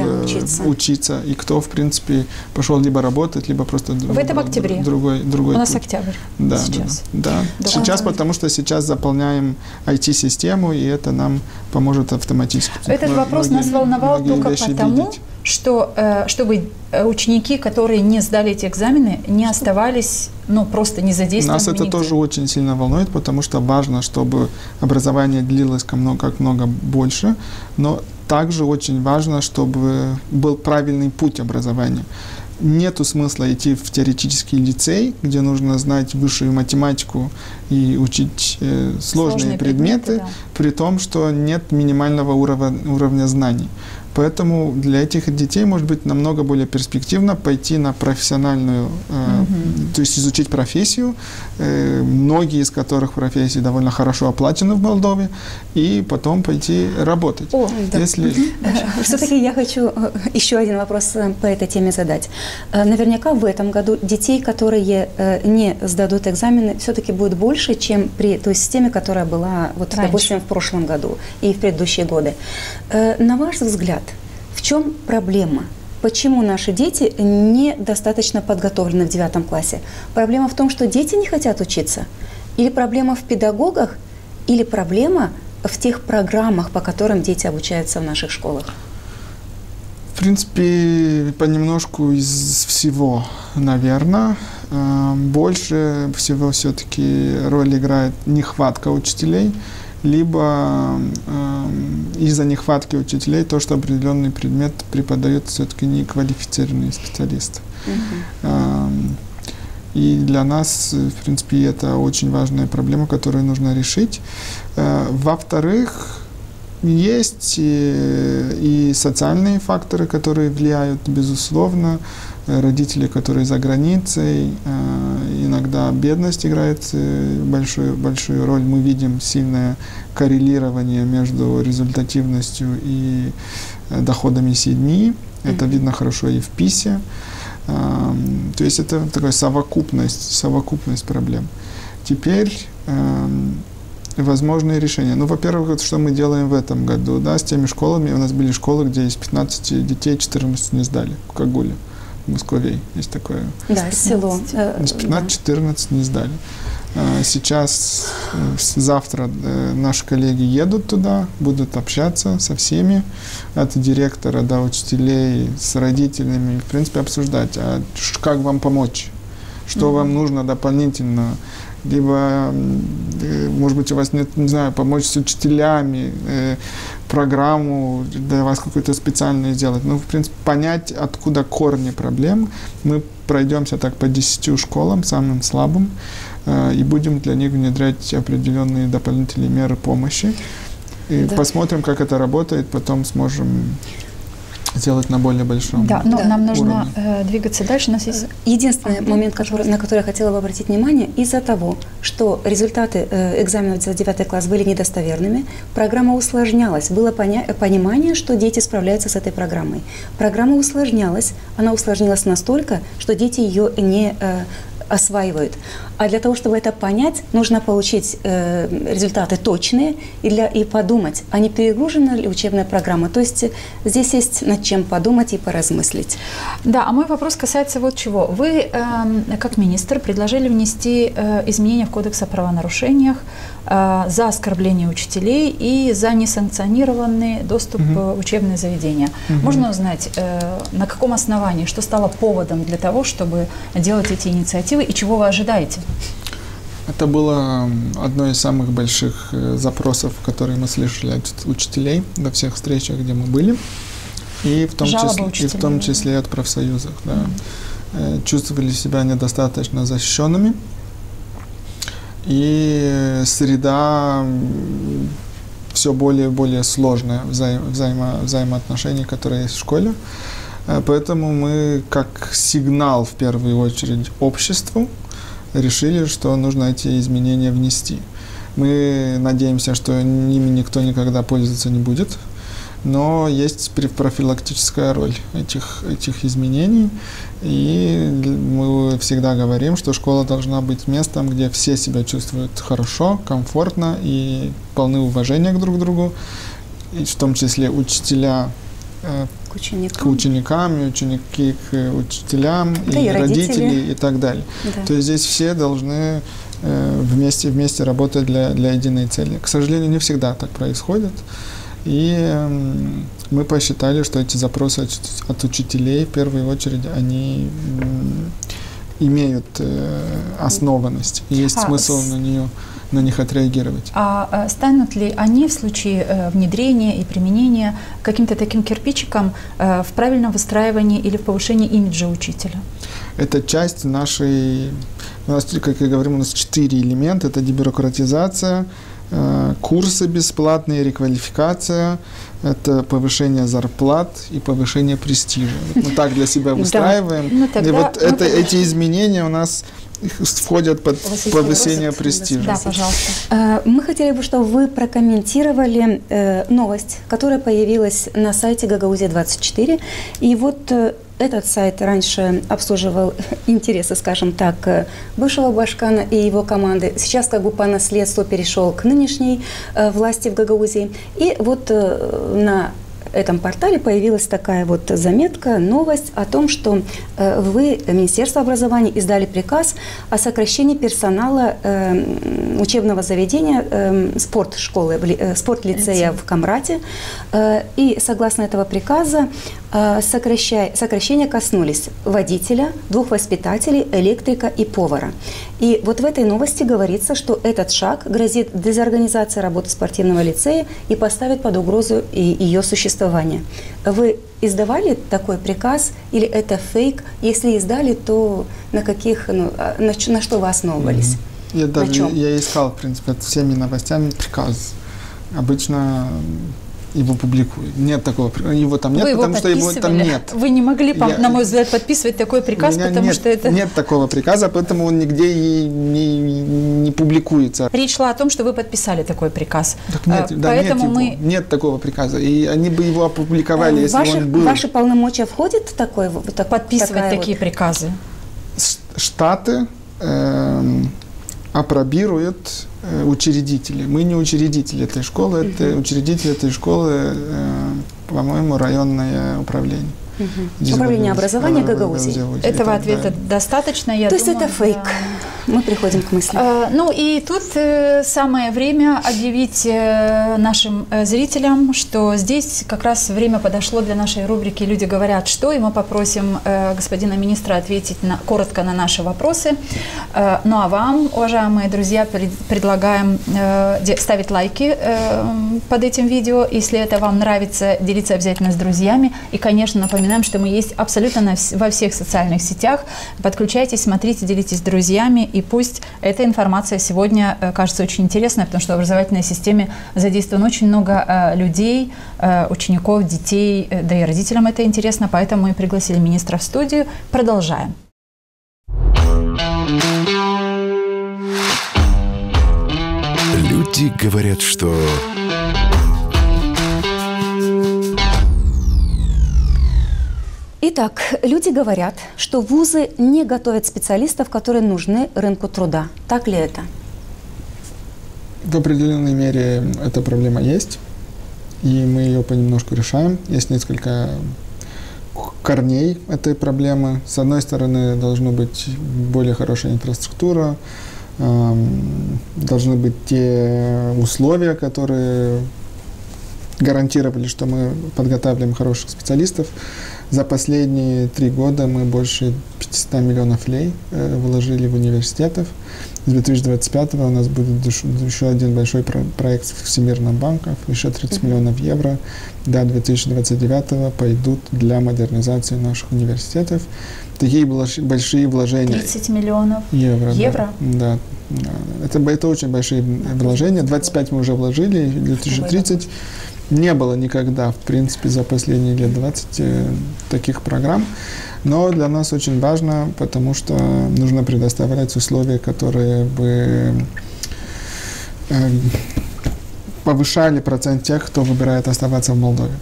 D: учиться, и кто, в принципе, пошел либо работать, либо просто
A: в этом октябре.
D: Другой
A: у нас
D: путь.
A: Октябрь.
D: Да,
A: сейчас.
D: Да. Сейчас, потому что сейчас заполняем IT-систему, и это нам поможет автоматически.
A: Этот вопрос нас волновал только потому, что чтобы ученики, которые не сдали эти экзамены, не оставались, просто не задействованы.
D: Нас это тоже очень сильно волнует, потому что важно, чтобы образование длилось как много больше, но также очень важно, чтобы был правильный путь образования. Нету смысла идти в теоретический лицей, где нужно знать высшую математику и учить сложные предметы, при том, что нет минимального уровня знаний. Поэтому для этих детей может быть намного более перспективно пойти на профессиональную, то есть изучить профессию, многие из которых профессии довольно хорошо оплачены в Молдове, и потом пойти работать.
C: Все-таки я хочу еще один вопрос по этой теме задать. Наверняка в этом году детей, которые не сдадут экзамены, все-таки будет больше, чем при той системе, которая была, допустим, в прошлом году и в предыдущие годы. На ваш взгляд, в чем проблема? Почему наши дети недостаточно подготовлены в 9 классе? Проблема в том, что дети не хотят учиться? Или проблема в педагогах? Или проблема в тех программах, по которым дети обучаются в наших школах?
D: В принципе, понемножку из всего, наверное. Больше всего все-таки роль играет нехватка учителей, либо из-за нехватки учителей то, что определенный предмет преподают все-таки неквалифицированные специалисты. И для нас, в принципе, это очень важная проблема, которую нужно решить. Во-вторых, есть и социальные факторы, которые влияют, безусловно. Родители, которые за границей, иногда бедность играет большую роль. Мы видим сильное коррелирование между результативностью и доходами семьи. Это видно хорошо и в ПИСе. То есть это такая совокупность проблем. Теперь возможные решения. Во-первых, что мы делаем в этом году, с теми школами. У нас были школы, где из 15 детей 14 не сдали в Кагуле. В Москве есть такое.
C: Да, село.
D: Из 15-14 не сдали. Сейчас, завтра наши коллеги едут туда, будут общаться со всеми, от директора до учителей, с родителями, в принципе, обсуждать, как вам помочь, что вам нужно дополнительно, либо, может быть, у вас нет, не знаю, помочь с учителями, программу для вас какую-то специальную сделать. В принципе, понять, откуда корни проблем. Мы пройдемся так по 10 школам, самым слабым, и будем для них внедрять определенные дополнительные меры помощи. И посмотрим, как это работает, потом сможем сделать на более большом уровне.
A: Нам нужно двигаться дальше. У нас есть
C: единственный момент, на который я хотела бы обратить внимание. Из-за того, что результаты экзаменов за 9 класс были недостоверными, программа усложнялась. Было понимание, что дети справляются с этой программой. Программа усложнялась. Она усложнилась настолько, что дети ее осваивают. А для того, чтобы это понять, нужно получить результаты точные и подумать, а не перегружена ли учебная программа. То есть здесь есть над чем подумать и поразмыслить.
A: Да, а мой вопрос касается вот чего. Вы, как министр, предложили внести изменения в Кодекс о правонарушениях за оскорбление учителей и за несанкционированный доступ в учебные заведения. Можно узнать, на каком основании, что стало поводом для того, чтобы делать эти инициативы и чего вы ожидаете?
D: Это было одно из самых больших запросов, которые мы слышали от учителей во всех встречах, где мы были, и в том числе от профсоюзов. Да. Чувствовали себя недостаточно защищенными, и среда все более и более сложная взаимоотношений, которые есть в школе. Поэтому мы, как сигнал, в первую очередь, обществу, решили, что нужно эти изменения внести. Мы надеемся, что ими никто никогда пользоваться не будет, но есть профилактическая роль этих изменений, и мы всегда говорим, что школа должна быть местом, где все себя чувствуют хорошо, комфортно и полны уважения друг к другу, и в том числе учителя к ученикам, и ученики к учителям, да, и родители и так далее. Да. То есть здесь все должны вместе работать для единой цели. К сожалению, не всегда так происходит. И мы посчитали, что эти запросы от учителей, в первую очередь, они имеют основанность. И есть смысл на них отреагировать.
A: А станут ли они в случае внедрения и применения каким-то таким кирпичиком в правильном выстраивании или в повышении имиджа учителя?
D: Это часть нашей, как я говорю, у нас 4 элемента. Это дебюрократизация, курсы бесплатные, реквалификация, это повышение зарплат и повышение престижа. Мы так для себя выстраиваем. И вот эти изменения у нас входят под повышение престижа.
A: Да, пожалуйста.
C: Мы хотели бы, чтобы вы прокомментировали новость, которая появилась на сайте Гагаузия-24. И вот этот сайт раньше обслуживал интересы, скажем так, бывшего Башкана и его команды. Сейчас как бы по наследству перешел к нынешней власти в Гагаузии. И вот на этом портале появилась такая вот заметка, новость о том, что вы, Министерство образования, издали приказ о сокращении персонала учебного заведения спорт-лицея в Камрате. И согласно этого приказа сокращения коснулись водителя, 2 воспитателей, электрика и повара. И вот в этой новости говорится, что этот шаг грозит дезорганизацией работы спортивного лицея и поставит под угрозу ее существование. Вы издавали такой приказ или это фейк? Если издали, то на что вы основывались?
D: Я искал, в принципе, всеми новостями приказ. Обычно его публикуют. Нет такого. Его там нет, потому что его там нет.
A: Вы не могли, на мой взгляд, подписывать такой приказ, потому что это...
D: Нет такого приказа, поэтому он нигде и не публикуется.
A: Речь шла о том, что вы подписали такой приказ.
D: Так нет, поэтому нет такого приказа. И они бы его опубликовали, если он был.
C: Ваши полномочия входят в такой...
A: Подписывать такие приказы?
D: Штаты апробируют учредители. Мы не учредители этой школы, это учредители этой школы, по-моему, районное управление.
C: Управление образования Гагаузии.
A: Этого ответа достаточно, я
C: думаю. То есть это фейк. Мы приходим к мысли.
A: Ну и тут самое время объявить нашим зрителям, что здесь как раз время подошло для нашей рубрики «Люди говорят что», и мы попросим господина министра ответить коротко на наши вопросы. Ну а вам, уважаемые друзья, предлагаем ставить лайки под этим видео. Если это вам нравится, делиться обязательно с друзьями. И, конечно, напоминаем, что мы есть абсолютно во всех социальных сетях. Подключайтесь, смотрите, делитесь с друзьями. И пусть эта информация сегодня кажется очень интересной, потому что в образовательной системе задействовано очень много людей, учеников, детей, да и родителям это интересно, поэтому мы пригласили министра в студию. Продолжаем.
B: Люди говорят, что...
C: Итак, люди говорят, что вузы не готовят специалистов, которые нужны рынку труда. Так ли это?
D: В определенной мере эта проблема есть, и мы ее понемножку решаем. Есть несколько корней этой проблемы. С одной стороны, должна быть более хорошая инфраструктура, должны быть те условия, которые гарантировали, что мы подготавливаем хороших специалистов. За последние 3 года мы больше 500 миллионов лей вложили в университетов. С 2025 у нас будет еще один большой проект Всемирного банка, еще 30 миллионов евро до 2029 пойдут для модернизации наших университетов. Такие большие вложения.
A: 30 миллионов
D: евро? Да. Это очень большие вложения. 25 мы уже вложили, 2030 не было никогда, в принципе, за последние лет 20 таких программ. Но для нас очень важно, потому что нужно предоставлять условия, которые бы повышали процент тех, кто выбирает оставаться в Молдове.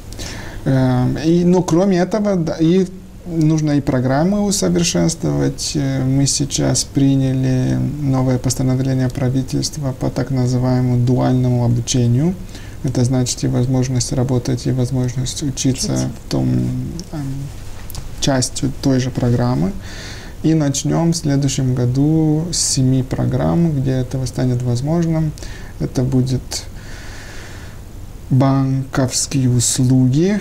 D: Но кроме этого, и нужно и программы усовершенствовать. Мы сейчас приняли новое постановление правительства по так называемому дуальному обучению. Это значит и возможность работать, и возможность учиться в том частью той же программы. И начнем в следующем году с 7 программ, где это станет возможным. Это будет банковские услуги,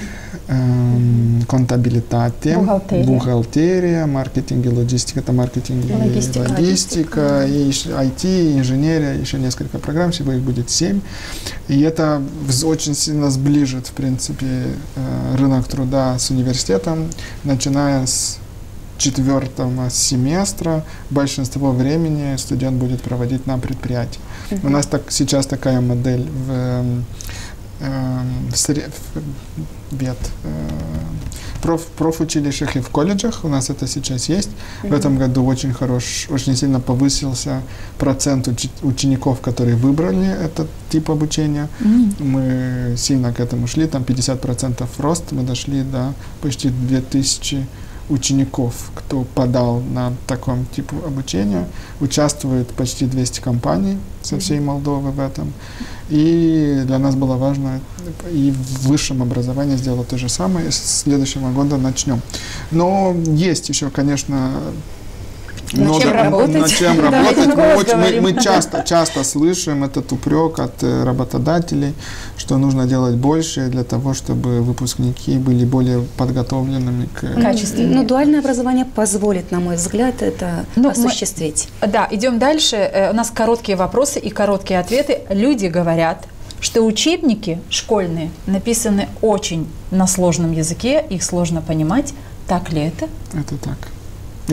D: контабилитате, бухгалтерия, маркетинг и логистика. Это маркетинг и логистика, и IT, и инженерия, еще несколько программ, всего их будет 7. И это очень сильно сближит, в принципе, рынок труда с университетом, начиная с 4-го семестра. Большинство времени студент будет проводить на предприятии. У нас сейчас такая модель в профучилищах и в колледжах. У нас это сейчас есть. В этом году очень сильно повысился процент учеников, которые выбрали этот тип обучения. Мы сильно к этому шли, там 50% рост. Мы дошли до почти 2000 учеников, кто подал на таком типу обучения. Участвует почти 200 компаний со всей Молдовы в этом. И для нас было важно и в высшем образовании сделать то же самое. С следующего года начнем. Но есть еще, конечно,
A: над чем работать.
D: Мы часто слышим этот упрек от работодателей, что нужно делать больше для того, чтобы выпускники были более подготовленными к
A: качественному.
C: Но дуальное образование позволит, на мой взгляд, это осуществить.
A: Да, идем дальше. У нас короткие вопросы и короткие ответы. Люди говорят, что учебники школьные написаны очень на сложном языке, их сложно понимать. Так ли это?
D: Это так.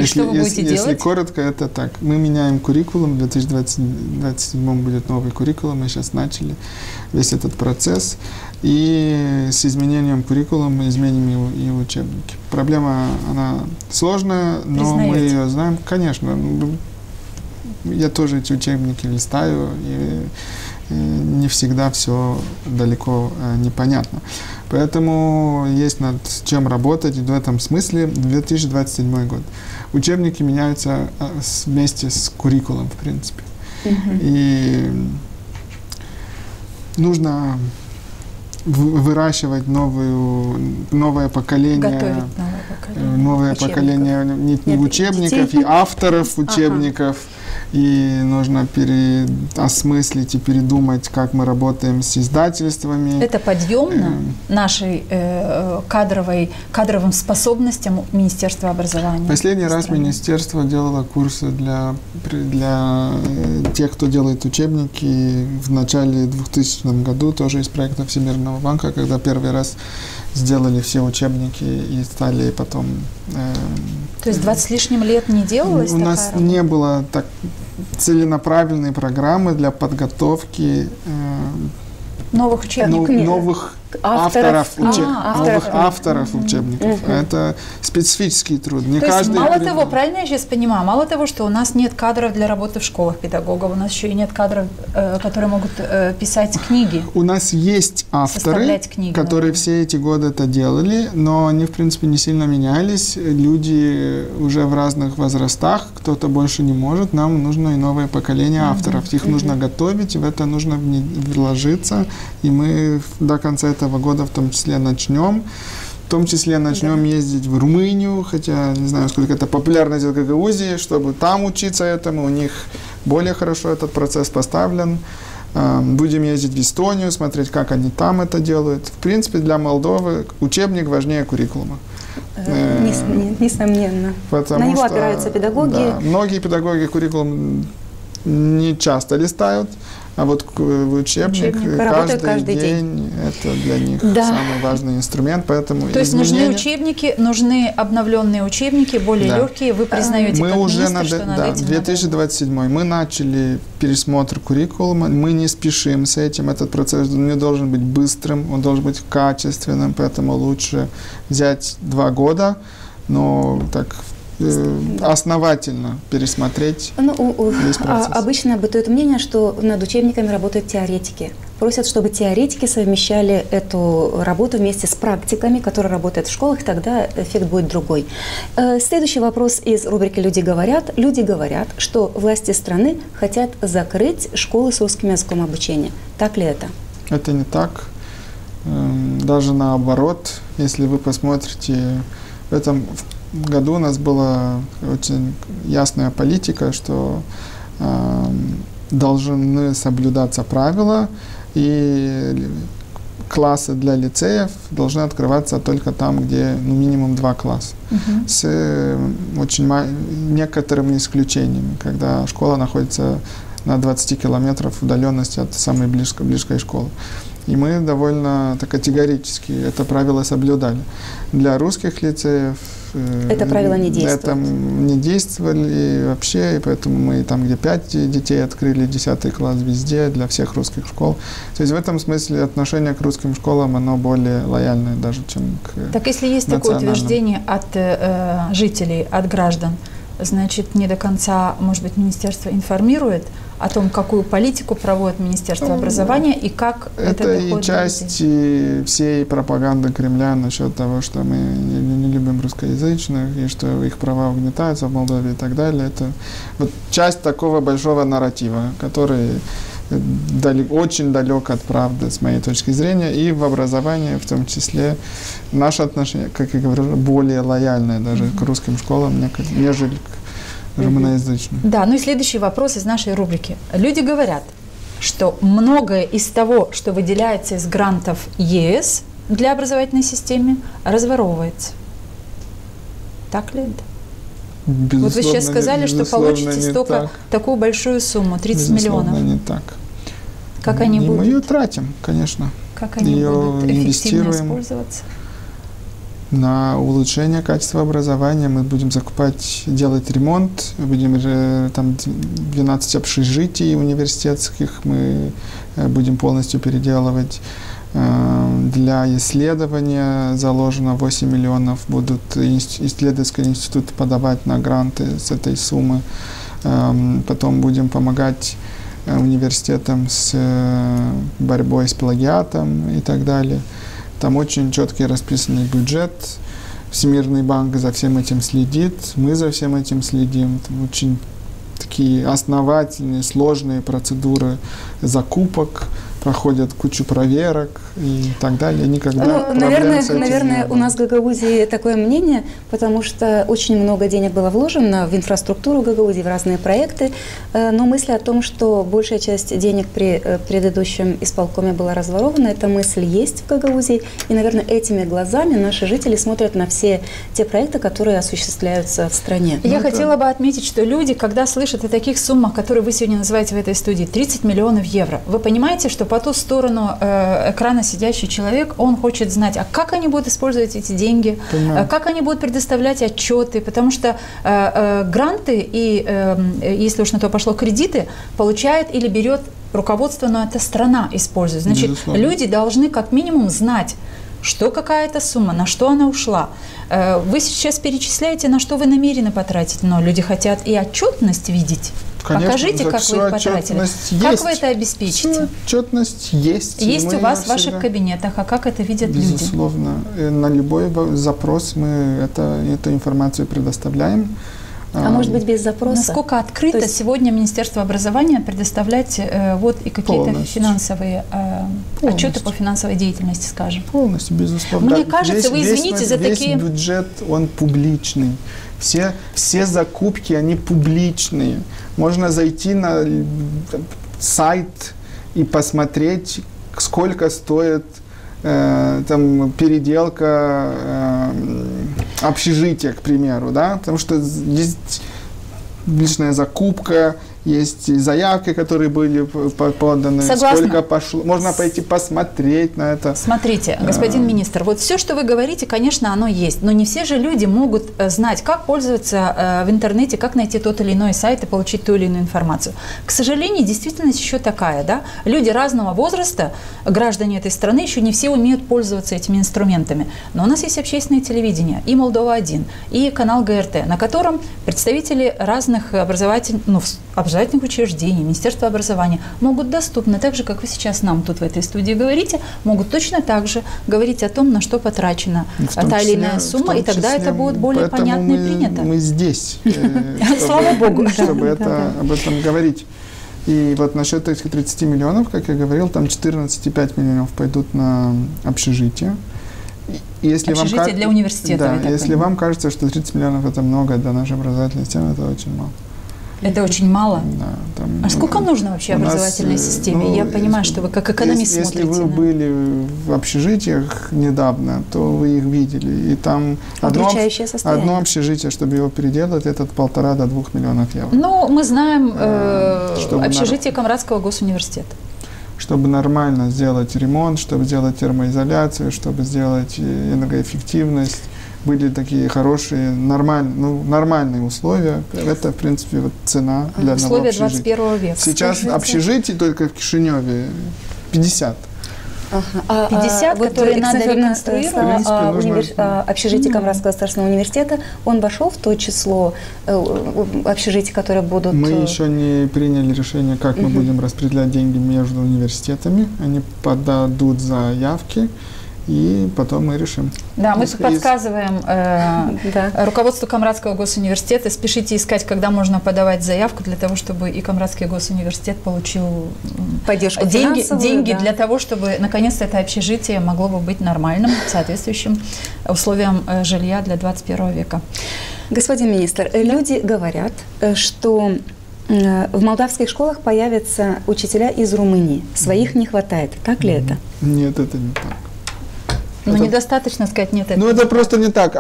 A: Что вы будете делать?
D: Если коротко, это так. Мы меняем куррикулум, в 2027 будет новый куррикулум, мы сейчас начали весь этот процесс. И с изменением куррикулума мы изменим и учебники. Проблема, она сложная, но мы ее знаем. Конечно, я тоже эти учебники листаю, и не всегда все далеко непонятно. Поэтому есть над чем работать, и в этом смысле 2027 год. Учебники меняются вместе с куррикулом, в принципе. И нужно выращивать новое поколение. Новое поколение не учебников, и авторов учебников. И нужно осмыслить и передумать, как мы работаем с издательствами.
A: Это подъемно нашей кадровым способностям Министерства образования?
D: Последний раз Министерство делало курсы для тех, кто делает учебники в начале 2000 году, тоже из проекта Всемирного банка, когда первый раз сделали все учебники и стали потом...
A: То есть 20 с лишним лет не делалось?
D: У нас не было так целенаправленной программы для подготовки
A: новых учебников.
C: Авторов
D: учебников. Это специфический труд. Не
A: То есть
D: каждый
A: мало того, правильно я сейчас понимаю, мало того, что у нас нет кадров для работы в школах педагогов, у нас еще и нет кадров, которые могут писать книги.
D: У нас есть авторы,
A: книги,
D: которые все эти годы это делали, но они, в принципе, не сильно менялись. Люди уже в разных возрастах, кто-то больше не может. Нам нужно и новое поколение авторов. Их нужно готовить, и в это нужно вложиться. И мы до конца этого года в том числе начнем. В том числе начнем ездить в Румынию, хотя не знаю, сколько это популярность в Гагаузии, чтобы там учиться этому. У них более хорошо этот процесс поставлен. Будем ездить в Эстонию, смотреть, как они там это делают. В принципе, для Молдовы учебник важнее куррикулума.
C: Несомненно. На него опираются педагоги.
D: Да, многие педагоги куррикулум не часто листают, а вот учебник каждый день это для них самый важный инструмент, поэтому
A: то есть нужны учебники, нужны обновленные учебники, более легкие. Вы признаете,
D: мы
A: как
D: уже
A: министр, что над этим
D: 2027 мы начали пересмотр куррикулума, мы не спешим с этим, этот процесс не должен быть быстрым, он должен быть качественным, поэтому лучше взять 2 года, но так основательно пересмотреть весь процесс.
C: Обычно бытует мнение, что над учебниками работают теоретики. Просят, чтобы теоретики совмещали эту работу вместе с практиками, которые работают в школах, и тогда эффект будет другой. Следующий вопрос из рубрики «Люди говорят». Люди говорят, что власти страны хотят закрыть школы с русским языком обучения. Так ли это?
D: Это не так. Даже наоборот, если вы посмотрите, в этом году у нас была очень ясная политика, что должны соблюдаться правила, и классы для лицеев должны открываться только там, где минимум 2 класса. С очень некоторыми исключениями, когда школа находится на 20 километров удаленности от самой близкой школы. И мы довольно категорически это правило соблюдали. Для русских лицеев
C: это правило не действует.
D: Это не действовали вообще, и поэтому мы там, где 5 детей открыли, 10 класс везде, для всех русских школ. То есть в этом смысле отношение к русским школам, оно более лояльное даже, чем к
A: Так если есть такое утверждение от жителей, от граждан, значит, не до конца, может быть, министерство информирует о том, какую политику проводит Министерство образования и как это доходит до людей.
D: Это и часть всей пропаганды Кремля насчет того, что мы не любим русскоязычных, и что их права угнетаются в Молдове и так далее. Это вот часть такого большого нарратива, который очень далек от правды, с моей точки зрения, и в образовании в том числе наше отношение, как я говорю, более лояльное даже к русским школам, нежели к румыноязычным.
A: Да, ну и следующий вопрос из нашей рубрики. Люди говорят, что многое из того, что выделяется из грантов ЕС для образовательной системы, разворовывается. Так ли это?
D: Безусловно,
A: вот вы сейчас сказали, что получите такую большую сумму, 30 миллионов.
D: Не так.
A: Как они будут?
D: Мы ее тратим, конечно.
A: Как они будут эффективно использоваться?
D: На улучшение качества образования мы будем делать ремонт, будем там 12 общежитий университетских мы будем полностью переделывать. Для исследования заложено 8 миллионов, будут исследовательские институты подавать на гранты с этой суммы. Потом будем помогать университетам с борьбой с плагиатом и так далее. Там очень четкий расписанный бюджет. Всемирный банк за всем этим следит, мы за всем этим следим. Там очень такие основательные, сложные процедуры закупок, проходят кучу проверок и так далее. Никогда
C: наверное, у нас в Гагаузии такое мнение, потому что очень много денег было вложено в инфраструктуру Гагаузии, в разные проекты, но мысль о том, что большая часть денег при предыдущем исполкоме была разворована, эта мысль есть в Гагаузии, и, наверное, этими глазами наши жители смотрят на все те проекты, которые осуществляются в стране.
A: Я хотела бы отметить, что люди, когда слышат о таких суммах, которые вы сегодня называете в этой студии, 30 миллионов евро, вы понимаете, что по ту сторону экрана сидящий человек, он хочет знать, а как они будут использовать эти деньги, как они будут предоставлять отчеты, потому что гранты и, если уж на то пошло, кредиты получает или берет руководство, но эта страна использует. Значит, люди должны как минимум знать, что какая-то сумма, на что она ушла. Вы сейчас перечисляете, на что вы намерены потратить, но люди хотят и отчетность видеть. Конечно, покажите, как вы их потратили. Как вы это обеспечите?
D: Отчетность есть.
A: Есть у вас в ваших кабинетах, а как это видят люди?
D: Безусловно. На любой запрос мы эту информацию предоставляем.
C: А может быть, без запроса?
A: Насколько открыто сегодня Министерство образования предоставлять вот и какие-то финансовые отчеты по финансовой деятельности, скажем?
D: Полностью, безусловно.
A: Мне кажется, вы извините за такие...
D: Весь бюджет, он публичный. Все закупки, они публичные. Можно зайти на сайт и посмотреть, сколько стоит там переделка общежития, к примеру, да, потому что есть личная закупка, есть заявки, которые были поданы,
A: Согласна.
D: Сколько пошло. Можно пойти посмотреть на это.
A: Смотрите, господин министр, вот все, что вы говорите, конечно, оно есть, но не все же люди могут знать, как пользоваться в интернете, как найти тот или иной сайт и получить ту или иную информацию. К сожалению, действительность еще такая, да, люди разного возраста, граждане этой страны, еще не все умеют пользоваться этими инструментами. Но у нас есть общественное телевидение, и Молдова-1, и канал ГРТ, на котором представители разных образовательных учреждений, Министерства образования могут доступно, так же, как вы сейчас нам тут в этой студии говорите, могут точно так же говорить о том, на что потрачена та или иная сумма, и тогда это будет более понятно и принято.
D: Мы здесь,
A: слава Богу,
D: чтобы об этом говорить. И вот насчет этих 30 миллионов, как я говорил, там 14,5 миллионов пойдут на общежитие.
A: Общежитие для университета.
D: Да, если вам кажется, что 30 миллионов это много для нашей образовательной системы, это очень мало.
A: Это очень мало?
D: Да.
A: А сколько нужно вообще образовательной системе? Я понимаю, что вы как экономист смотрите.
D: Если вы были в общежитиях недавно, то вы их видели. И там одно общежитие, чтобы его переделать, это от 1,5 до 2 миллионов евро.
A: Ну, мы знаем общежитие Камрадского госуниверситета.
D: Чтобы нормально сделать ремонт, чтобы сделать термоизоляцию, чтобы сделать энергоэффективность, были такие хорошие, нормальные условия. Это, в принципе, вот цена для одного общежития.
A: Условия 21 века.
D: Сейчас общежитий только в Кишиневе 50.
A: 50, которые надо реконструировать.
C: Общежитие Камрадского государственного университета, он вошел в то число общежитий, которые будут...
D: Мы еще не приняли решение, как мы будем распределять деньги между университетами. Они подадут заявки, и потом мы решим.
A: Да, мы тут подсказываем руководству Камрадского госуниверситета, спешите искать, когда можно подавать заявку для того, чтобы и Камрадский госуниверситет получил
C: поддержку
A: деньги для того, чтобы наконец-то это общежитие могло бы быть нормальным, соответствующим условиям жилья для 21 века.
C: Господин министр, люди говорят, что в молдавских школах появятся учителя из Румынии. Своих не хватает. Так ли это?
D: Нет, это не так.
A: Ну, недостаточно сказать нет.
D: Это просто не так.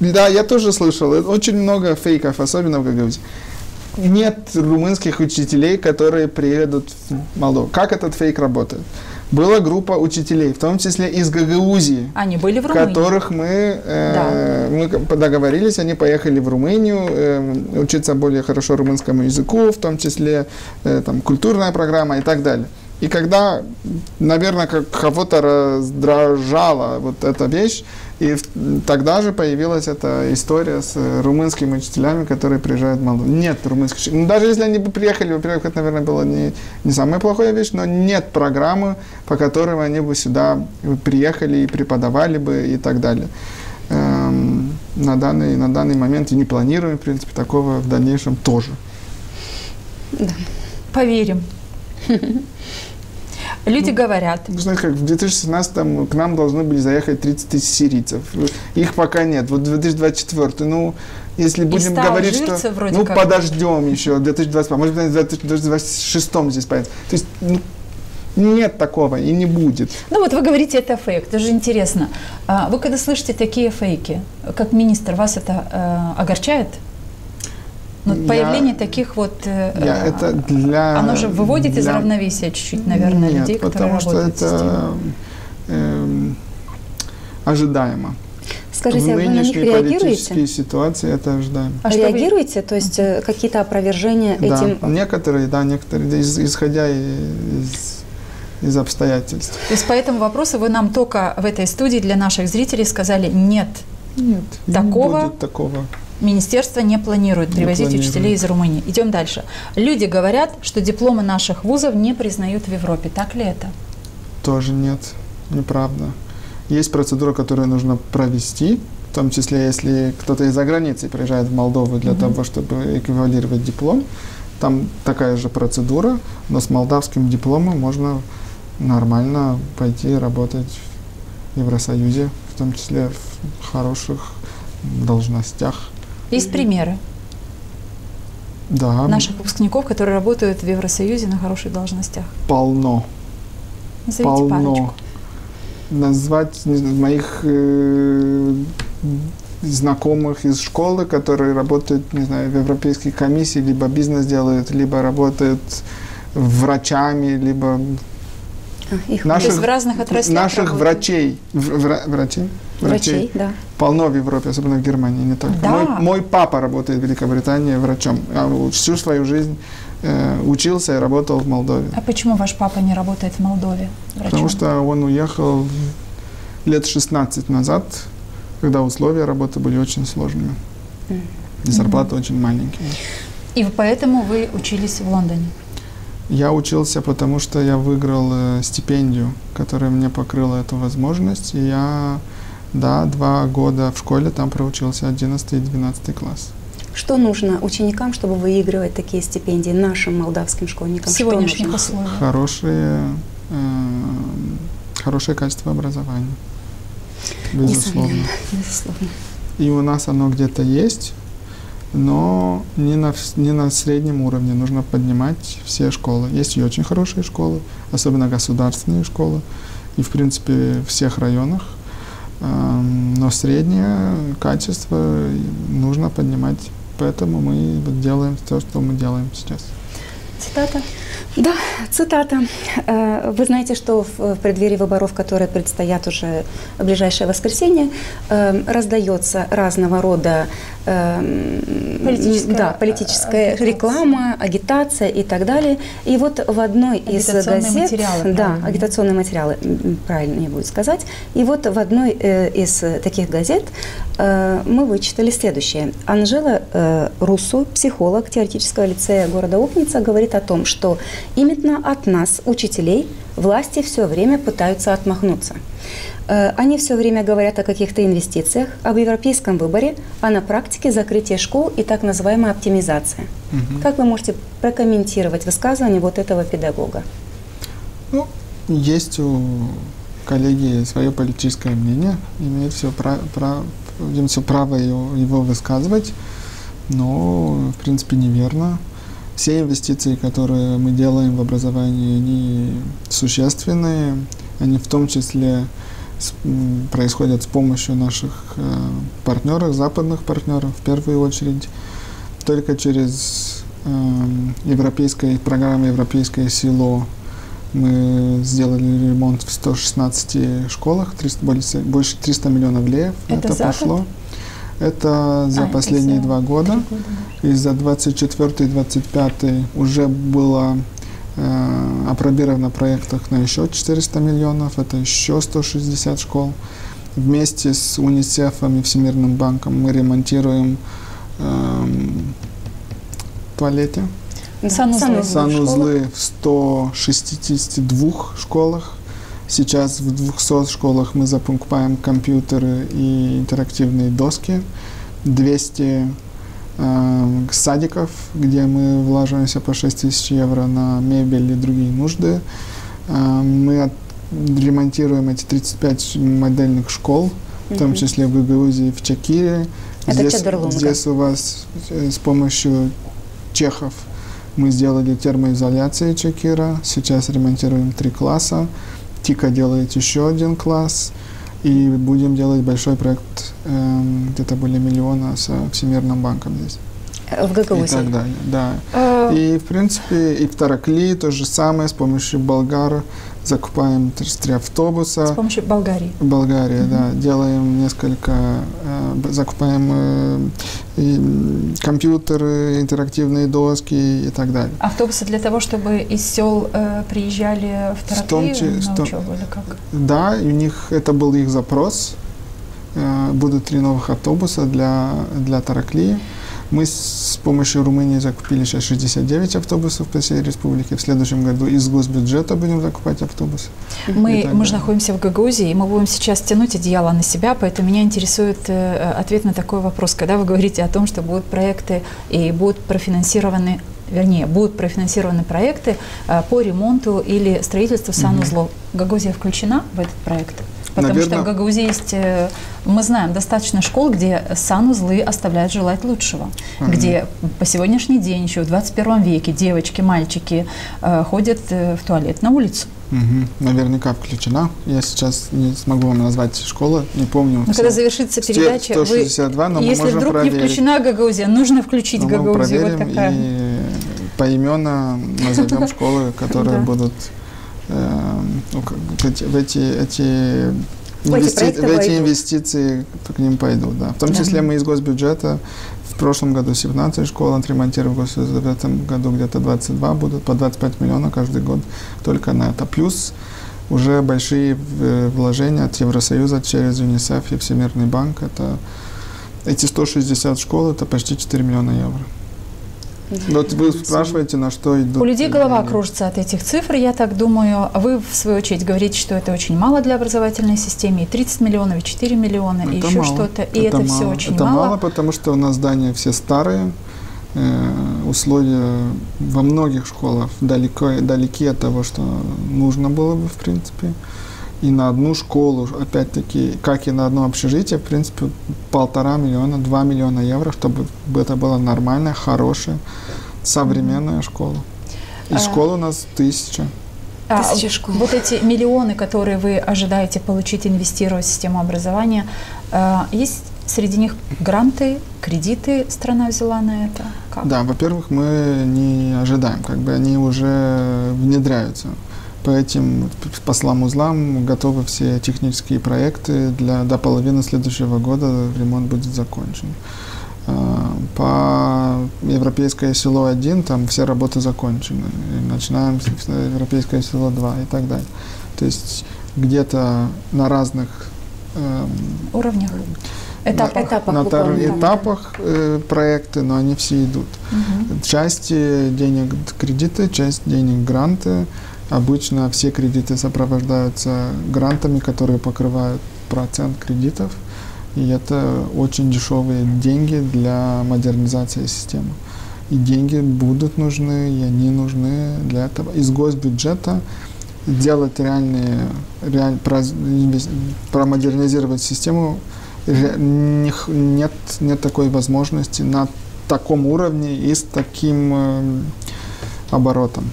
D: Да, я тоже слышал. Очень много фейков, особенно в Гагаузии. Нет румынских учителей, которые приедут в Молдову. Как этот фейк работает? Была группа учителей, в том числе из Гагаузии.
A: Они были в Румынии.
D: Которых мы договорились, они поехали в Румынию учиться более хорошо румынскому языку, в том числе там, культурная программа и так далее. И когда, наверное, кого-то раздражала вот эта вещь, и тогда же появилась эта история с румынскими учителями, которые приезжают в Молдову. Нет румынских учителей. Ну, даже если они бы приехали, во-первых, это, наверное, была не самая плохая вещь, но нет программы, по которой они бы сюда приехали и преподавали бы и так далее. На данный момент и не планируем, в принципе, такого в дальнейшем тоже.
A: Да. Поверим. Люди говорят.
D: Знаете, как в 2017-м к нам должны были заехать 30 тысяч сирийцев. Их пока нет. Вот 2024, если будем говорить, что подождем еще 2025, может быть, в 2026 здесь появится. То есть, нет такого и не будет.
A: Ну вот вы говорите, это фейк, это же интересно. Вы когда слышите такие фейки, как министр, вас это огорчает? Но появление таких вот...
D: это для...
A: Оно же выводит из равновесия чуть-чуть, наверное,
D: Нет,
A: людей, которые работают в системе.
D: потому что это ожидаемо.
C: Скажите,
D: в
C: вы на них
D: нынешней
C: реагируете?
D: политической ситуации это ожидаемо.
C: Реагируете? То есть какие-то опровержения этим?
D: Да, некоторые, исходя из обстоятельств.
A: То есть по этому вопросу вы нам только в этой студии для наших зрителей сказали нет.
D: Нет,
A: такого...
D: не будет такого.
A: Министерство не планирует привозить учителей из Румынии. Идем дальше. Люди говорят, что дипломы наших вузов не признают в Европе. Так ли это?
D: Тоже нет, неправда. Есть процедура, которую нужно провести, в том числе, если кто-то из-за границы приезжает в Молдову для того, чтобы эквивалировать диплом. Там такая же процедура, но с молдавским дипломом можно нормально пойти работать в Евросоюзе, в том числе в хороших должностях.
A: Есть примеры наших выпускников, которые работают в Евросоюзе на хороших должностях?
D: Полно.
A: Назовите парочку.
D: Назвать моих знакомых из школы, которые работают, не знаю, в Европейской комиссии, либо бизнес делают, либо работают врачами, либо
A: наших, в разных отраслях
D: наших врачей. Врачей,
C: да.
D: Полно в Европе, особенно в Германии, не только.
A: Да.
D: Мой папа работает в Великобритании врачом. Всю свою жизнь учился и работал в Молдове.
A: А почему ваш папа не работает в Молдове врачом?
D: Потому что он уехал лет 16 назад, когда условия работы были очень сложными. И зарплаты очень маленькие.
A: И поэтому вы учились в Лондоне?
D: Я учился, потому что я выиграл стипендию, которая мне покрыла эту возможность. И я, 2 года в школе там проучился, 11 и 12 класс.
C: Что нужно ученикам, чтобы выигрывать такие стипендии, нашим молдавским школьникам?
A: В сегодняшних условиях.
D: Хорошее качество образования. Безусловно.
C: Безусловно.
D: И у нас оно где-то есть, но не на среднем уровне. Нужно поднимать все школы. Есть и очень хорошие школы, особенно государственные школы, и в принципе в всех районах. Но среднее качество нужно поднимать. Поэтому мы делаем то, что мы делаем сейчас.
C: Цитата? Да, цитата. Вы знаете, что в преддверии выборов, которые предстоят уже в ближайшее воскресенье, раздается разного рода политическая реклама, агитация и так далее. И вот в одной из газет... агитационные материалы, правильнее будет сказать. И вот в одной из таких газет мы вычитали следующее. Анжела Руссу, психолог теоретического лицея города Опница, говорит о том, что именно от нас, учителей, власти все время пытаются отмахнуться. Они все время говорят о каких-то инвестициях, об европейском выборе, а на практике закрытие школ и так называемая оптимизация. Как вы можете прокомментировать высказывание вот этого педагога?
D: Ну, есть у коллеги свое политическое мнение, имеет все право его высказывать, но, в принципе, неверно. Все инвестиции, которые мы делаем в образование, они существенные, они в том числе происходят с помощью наших партнеров, западных партнеров в первую очередь. Только через программу «Европейское село» мы сделали ремонт в 116 школах, больше 300 миллионов лев. Это пошло. Это за последние 2 года. И за 24-25 уже было опробировано в проектах на еще 400 миллионов. Это еще 160 школ. Вместе с УНИСЕФом и Всемирным банком мы ремонтируем туалеты. Санузлы в 162 школах. Сейчас в 200 школах мы закупаем компьютеры и интерактивные доски. 200 садиков, где мы влаживаемся по 6 тысяч евро на мебель и другие нужды. Мы ремонтируем эти 35 модельных школ, в том числе в Гагаузии и в Чакире. Здесь у вас с помощью чехов мы сделали термоизоляцию Чакира. Сейчас ремонтируем 3 класса. ТИКа делает еще 1 класс. И будем делать большой проект, где-то более 1 миллиона, с Всемирным банком здесь.
C: В Гагаузии.
D: И так далее, да. И, в принципе, и в Таракли то же самое, с помощью болгар закупаем 3 автобуса.
A: С помощью Болгарии.
D: Болгария, да. Делаем несколько, закупаем компьютеры, интерактивные доски и так далее.
A: Автобусы для того, чтобы из сел приезжали в Таракли на учебу или как?
D: Да, и у них, это был их запрос. Будут 3 новых автобуса для Таракли. Мы с помощью Румынии закупили сейчас 69 автобусов по всей республике. В следующем году из госбюджета будем закупать автобусы.
A: Мы же находимся в Гагаузии, и мы будем сейчас тянуть одеяло на себя, поэтому меня интересует ответ на такой вопрос. Когда вы говорите о том, что будут проекты и будут профинансированы, будут профинансированы проекты по ремонту или строительству санузлов, Гагаузия включена в этот проект? Потому что в Гагаузии есть, мы знаем, достаточно школ, где санузлы оставляют желать лучшего, где по сегодняшний день, еще в 21 веке, девочки, мальчики ходят в туалет на улицу.
D: Наверняка включена. Я сейчас не смогу вам назвать школу, не помню.
A: Но когда завершится передача,
D: 162, но
A: если вдруг проверить. Не включена Гагаузия, нужно включить Гагаузию.
D: Мы проверим, вот такая. И поименно назовем школы, которые будут в эти инвестиции к ним пойдут. Да. В том числе мы из госбюджета в прошлом году 17 школ отремонтировали, в этом году где-то 22 будут, по 25 миллионов каждый год только на это. Плюс уже большие вложения от Евросоюза через ЮНИСЕФ и Всемирный банк. Эти 160 школ, это почти 4 миллиона евро. Вот вы спрашиваете, на что идут.
A: У людей голова кружится от этих цифр, я так думаю. Вы, в свою очередь, говорите, что это очень мало для образовательной системы. И 30 миллионов, и 4 миллиона, и еще что-то. И это все очень мало.
D: Это мало, потому что у нас здания все старые. Условия во многих школах далеки от того, что нужно было бы, в принципе. И на одну школу, опять-таки, как и на одно общежитие, в принципе, 1,5 миллиона, 2 миллиона евро, чтобы это была нормальная, хорошая, современная школа. И школ у нас 1000.
C: 1000 школ.
A: Вот эти миллионы, которые вы ожидаете получить, инвестировать в систему образования, есть среди них гранты, кредиты страна взяла на это? Как?
D: Да, во-первых, мы не ожидаем, они уже внедряются. По этим послам-узлам готовы все технические проекты. До половины следующего года ремонт будет закончен. По Европейское село 1 там все работы закончены. И начинаем с Европейское село 2 и так далее. То есть где-то на разных
A: уровнях.
D: Этапах проекты, но они все идут. Часть денег кредиты, часть денег гранты. Обычно все кредиты сопровождаются грантами, которые покрывают процент кредитов. И это очень дешевые деньги для модернизации системы. И деньги будут нужны, и они нужны для этого. Из госбюджета делать промодернизировать систему нет такой возможности на таком уровне и с таким оборотом.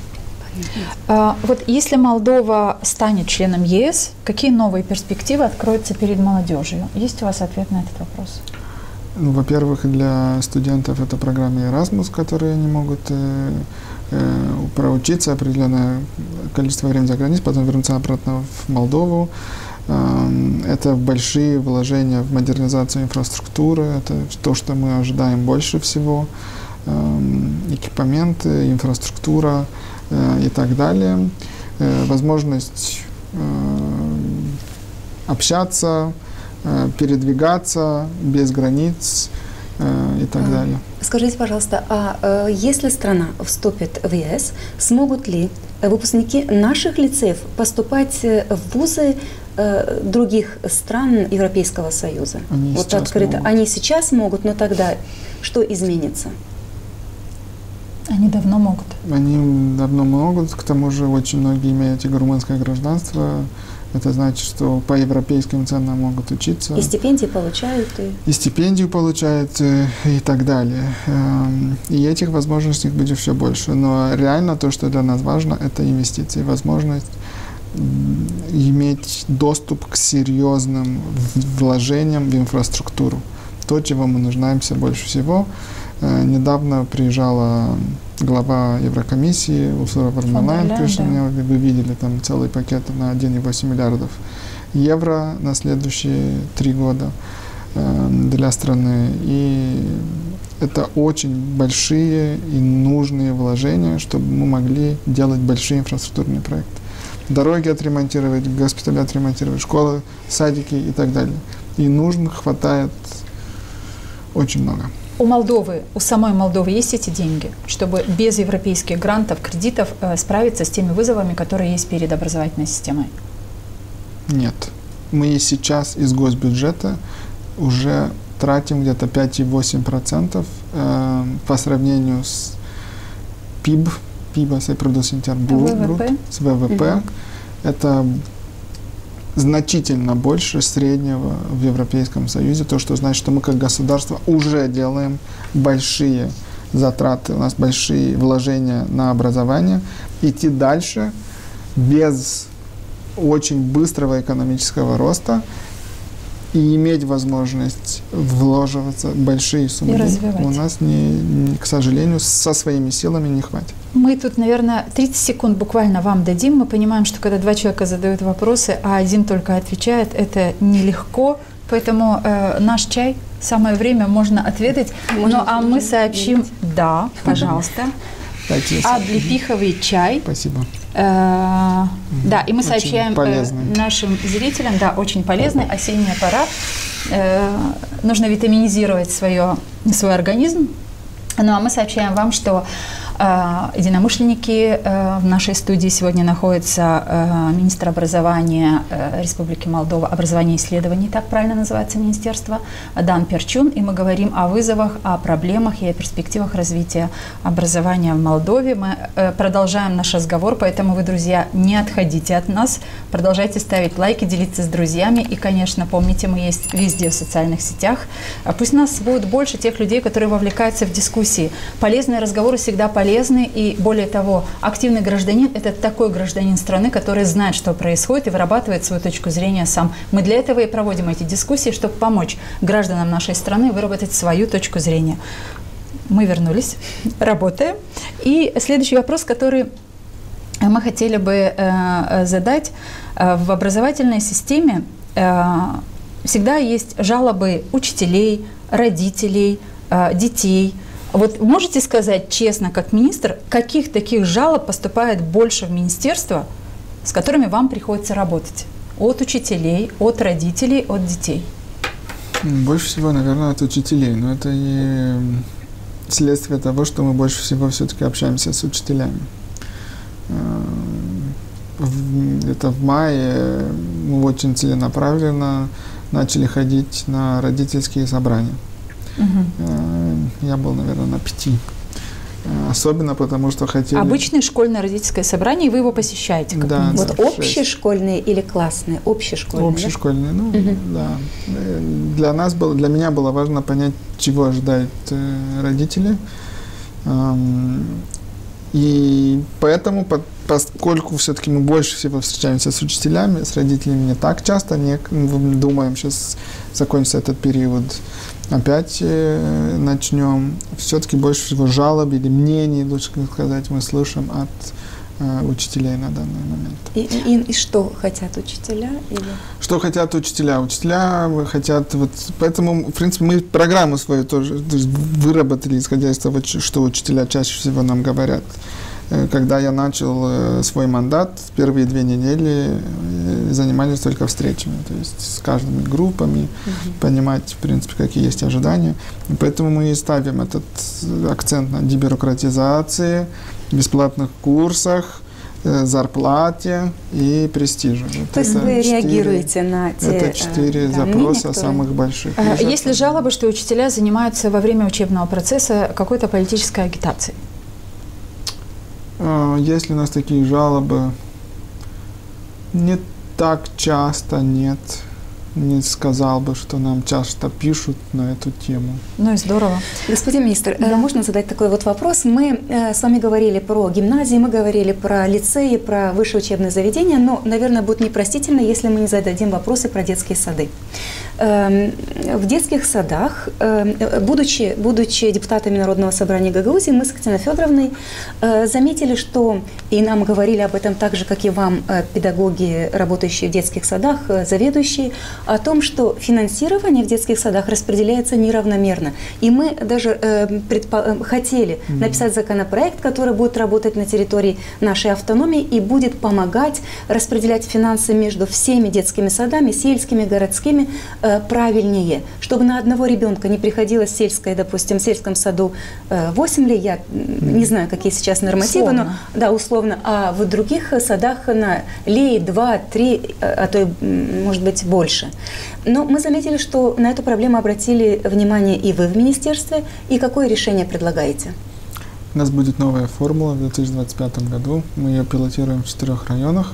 A: Вот если Молдова станет членом ЕС, какие новые перспективы откроются перед молодежью? Есть у вас ответ на этот вопрос?
D: Во-первых, для студентов это программа Erasmus, которые они могут проучиться определенное количество времени за границей, потом вернуться обратно в Молдову. Это большие вложения в модернизацию инфраструктуры, это то, что мы ожидаем больше всего. Экипименты, инфраструктура и так далее. Возможность общаться, передвигаться без границ и так далее.
C: Скажите, пожалуйста, а если страна вступит в ЕС, смогут ли выпускники наших лицеев поступать в вузы других стран Европейского Союза? Они сейчас могут, но тогда что изменится?
A: Они давно могут.
D: Они давно могут. К тому же очень многие имеют румынское гражданство. Это значит, что по европейским ценам могут учиться.
C: И стипендии получают.
D: И стипендию получают, и так далее. И этих возможностей будет все больше. Но реально то, что для нас важно, это инвестиции. Возможность иметь доступ к серьезным вложениям в инфраструктуру. То, чего мы нуждаемся больше всего. Недавно приезжала глава Еврокомиссии Урсула фон дер Ляйен, вы видели там целый пакет на 1,8 миллиардов евро на следующие 3 года для страны. И это очень большие и нужные вложения, чтобы мы могли делать большие инфраструктурные проекты. Дороги отремонтировать, госпитали отремонтировать, школы, садики и так далее. И хватает очень много.
A: У Молдовы, у самой Молдовы есть эти деньги, чтобы без европейских грантов, кредитов справиться с теми вызовами, которые есть перед образовательной системой?
D: Нет. Мы сейчас из госбюджета уже тратим где-то 5,8% по сравнению с PIB, с ВВП. Это значительно больше среднего в Европейском Союзе. То, что значит, что мы как государство уже делаем большие затраты, у нас большие вложения на образование. Идти дальше без очень быстрого экономического роста и иметь возможность вложиваться в большие суммы. У нас, к сожалению, со своими силами не хватит.
A: Мы тут, наверное, 30 секунд буквально вам дадим. Мы понимаем, что когда 2 человека задают вопросы, а 1 только отвечает, это нелегко. Поэтому наш чай, самое время, можно ответить. А мы сообщим... Да, пожалуйста. Облепиховый чай.
D: Спасибо.
A: Да, и мы сообщаем нашим зрителям, да, очень полезный, осенняя пора. Нужно витаминизировать свой организм. Ну а мы сообщаем вам, что единомышленники в нашей студии сегодня находятся министр образования Республики Молдова, образования и исследований, так правильно называется министерство, Дан Перчун, и мы говорим о вызовах, о проблемах и о перспективах развития образования в Молдове. Мы продолжаем наш разговор, поэтому вы, друзья, не отходите от нас, продолжайте ставить лайки, делиться с друзьями и, конечно, помните, мы есть везде в социальных сетях. Пусть нас будет больше тех людей, которые вовлекаются в дискуссии. Полезные разговоры всегда полезны, и более того, активный гражданин – это такой гражданин страны, который знает, что происходит и вырабатывает свою точку зрения сам. Мы для этого и проводим эти дискуссии, чтобы помочь гражданам нашей страны выработать свою точку зрения. Мы вернулись, работаем. И следующий вопрос, который мы хотели бы задать. В образовательной системе всегда есть жалобы учителей, родителей, детей. Вот можете сказать честно, как министр, каких таких жалоб поступает больше в министерство, с которыми вам приходится работать? От учителей, от родителей, от детей?
D: Больше всего, наверное, от учителей. Но это и следствие того, что мы больше всего все-таки общаемся с учителями. Это в мае мы очень целенаправленно начали ходить на родительские собрания. Я был, наверное, на 5. Особенно потому, что хотели...
A: Обычное школьное родительское собрание, и вы его посещаете? Как
C: да, вот да, общешкольные или классные? Общешкольные,
D: общешкольные, да? Да. Для меня было важно понять, чего ожидают родители. И поэтому, поскольку все-таки мы больше всего встречаемся с учителями, с родителями не так часто, думаем, сейчас закончится этот период, опять начнем. Все-таки больше всего жалоб или мнений, лучше сказать, мы слышим от учителей на данный момент.
C: И что хотят учителя?
D: Что хотят учителя? Учителя хотят... поэтому, в принципе, мы программу свою тоже выработали, исходя из того, что учителя чаще всего нам говорят. Когда я начал свой мандат, первые 2 недели занимались только встречами, то есть с каждыми группами, понимать, в принципе, какие есть ожидания. И поэтому мы и ставим этот акцент на дебюрократизации, бесплатных курсах, зарплате и престиже.
C: То есть вы реагируете на те...
D: Это 4 запроса самых больших.
A: Есть ли жалобы, что учителя занимаются во время учебного процесса какой-то политической агитацией?
D: Есть ли у нас такие жалобы? Не так часто, нет. не сказал бы, что нам часто пишут на эту тему.
A: Ну и здорово.
C: Господин министр, можно задать такой вот вопрос? Мы с вами говорили про гимназии, мы говорили про лицеи, про высшие учебные заведения, но, наверное, будет непростительно, если мы не зададим вопросы про детские сады. В детских садах, будучи депутатами Народного собрания Гагаузии, мы с Екатериной Федоровной заметили, что, и нам говорили об этом так же, как и вам, педагоги, работающие в детских садах, заведующие, о том, что финансирование в детских садах распределяется неравномерно. И мы даже хотели написать законопроект, который будет работать на территории нашей автономии и будет помогать распределять финансы между всеми детскими садами, сельскими, городскими, правильнее, чтобы на одного ребенка не приходилось в сельском саду 8 лет, я не знаю, какие сейчас нормативы,
A: условно.
C: но да, условно, а в других садах на лей 2, 3, а то и, может быть, больше. Но мы заметили, что на эту проблему обратили внимание и вы в министерстве, и какое решение предлагаете?
D: У нас будет новая формула в 2025 году, мы ее пилотируем в 4 районах.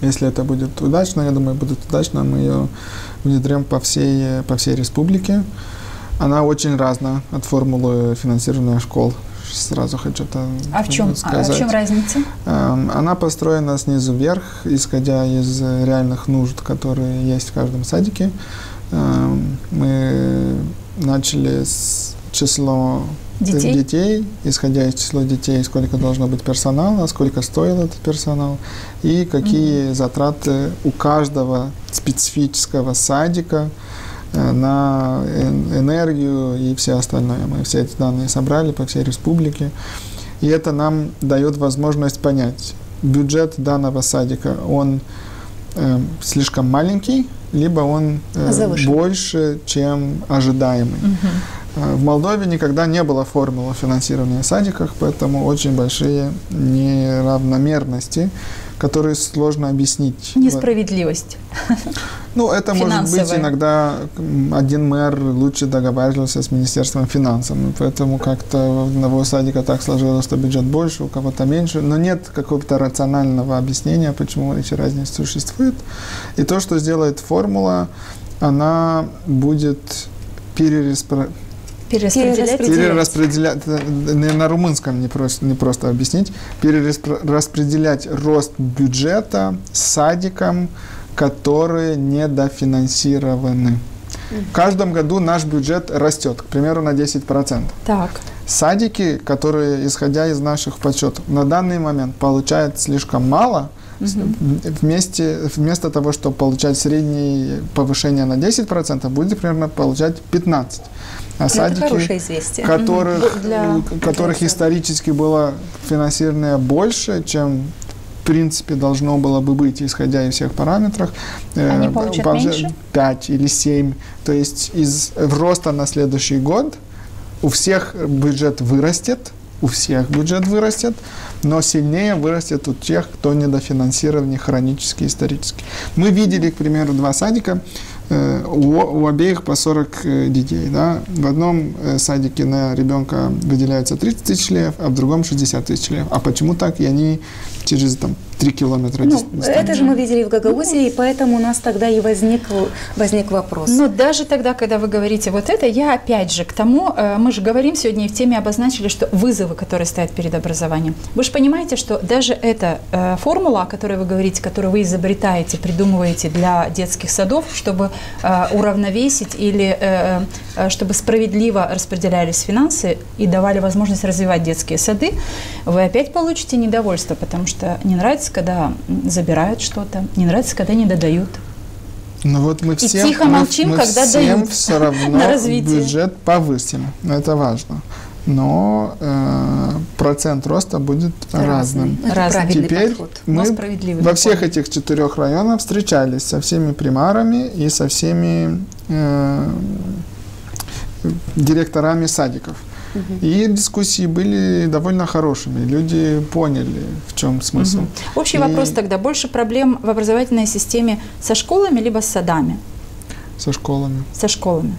D: Если это будет удачно, я думаю, будет удачно, мы ее внедрим по всей республике. Она очень разная от формулы финансирования школ. Сразу хочу это сказать.
A: А в чем разница?
D: Она построена снизу вверх, исходя из реальных нужд, которые есть в каждом садике. Мы начали с числа детей, исходя из числа детей, сколько должно быть персонала, сколько стоил этот персонал и какие затраты у каждого специфического садика на энергию и все остальное. Мы все эти данные собрали по всей республике, и это нам дает возможность понять, бюджет данного садика, он слишком маленький, либо он больше, чем ожидаемый. В Молдове никогда не было формулы финансирования в садиках, поэтому очень большие неравномерности, которые сложно объяснить.
A: Несправедливость.
D: Ну, это может быть иногда один мэр лучше договаривался с Министерством финансов, поэтому как-то у одного садика так сложилось, что бюджет больше, у кого-то меньше, но нет какого-то рационального объяснения, почему эти разницы существуют. И то, что сделает формула, она будет перераспределять, на румынском не просто объяснить, перераспределять рост бюджета садикам, которые недофинансированы. В каждом году наш бюджет растет, к примеру, на 10%.
A: Так.
D: Садики, которые, исходя из наших подсчетов, на данный момент получают слишком мало, вместо того, чтобы получать среднее повышение на 10%, будет примерно получать 15%. А садики, которых исторически было финансирование больше, чем в принципе должно было бы быть, исходя из всех параметров,
A: они получат меньше?
D: 5 или 7. То есть из роста на следующий год у всех бюджет вырастет, но сильнее вырастет у тех, кто недофинансирован хронически, исторически. Мы видели, к примеру, 2 садика, у обеих по 40 детей. Да? В одном садике на ребенка выделяется 30 тысяч лев, а в другом 60 тысяч лев. А почему так? И они через 3 километра дистанции.
C: Это же мы видели в Гагаузии, и поэтому у нас тогда и возник вопрос.
A: Но даже тогда, когда вы говорите вот это, я опять же к тому, мы же говорим сегодня и в теме обозначили, что вызовы, которые стоят перед образованием. Вы же понимаете, что даже эта формула, о которой вы говорите, которую вы изобретаете, придумываете для детских садов, чтобы уравновесить или чтобы справедливо распределялись финансы и давали возможность развивать детские сады, вы опять получите недовольство, потому что не нравится, когда забирают что-то, не нравится, когда не додают.
D: Ну вот мы всем,
A: тихо молчим, когда дают
D: все равно бюджет повысим, это важно. Но процент роста будет разным. Теперь мы во всех этих 4 районах встречались со всеми примарами и со всеми директорами садиков. И дискуссии были довольно хорошими. Люди поняли, в чем смысл.
A: Общий вопрос тогда. Больше проблем в образовательной системе со школами либо с садами?
D: Со школами.
A: Со школами.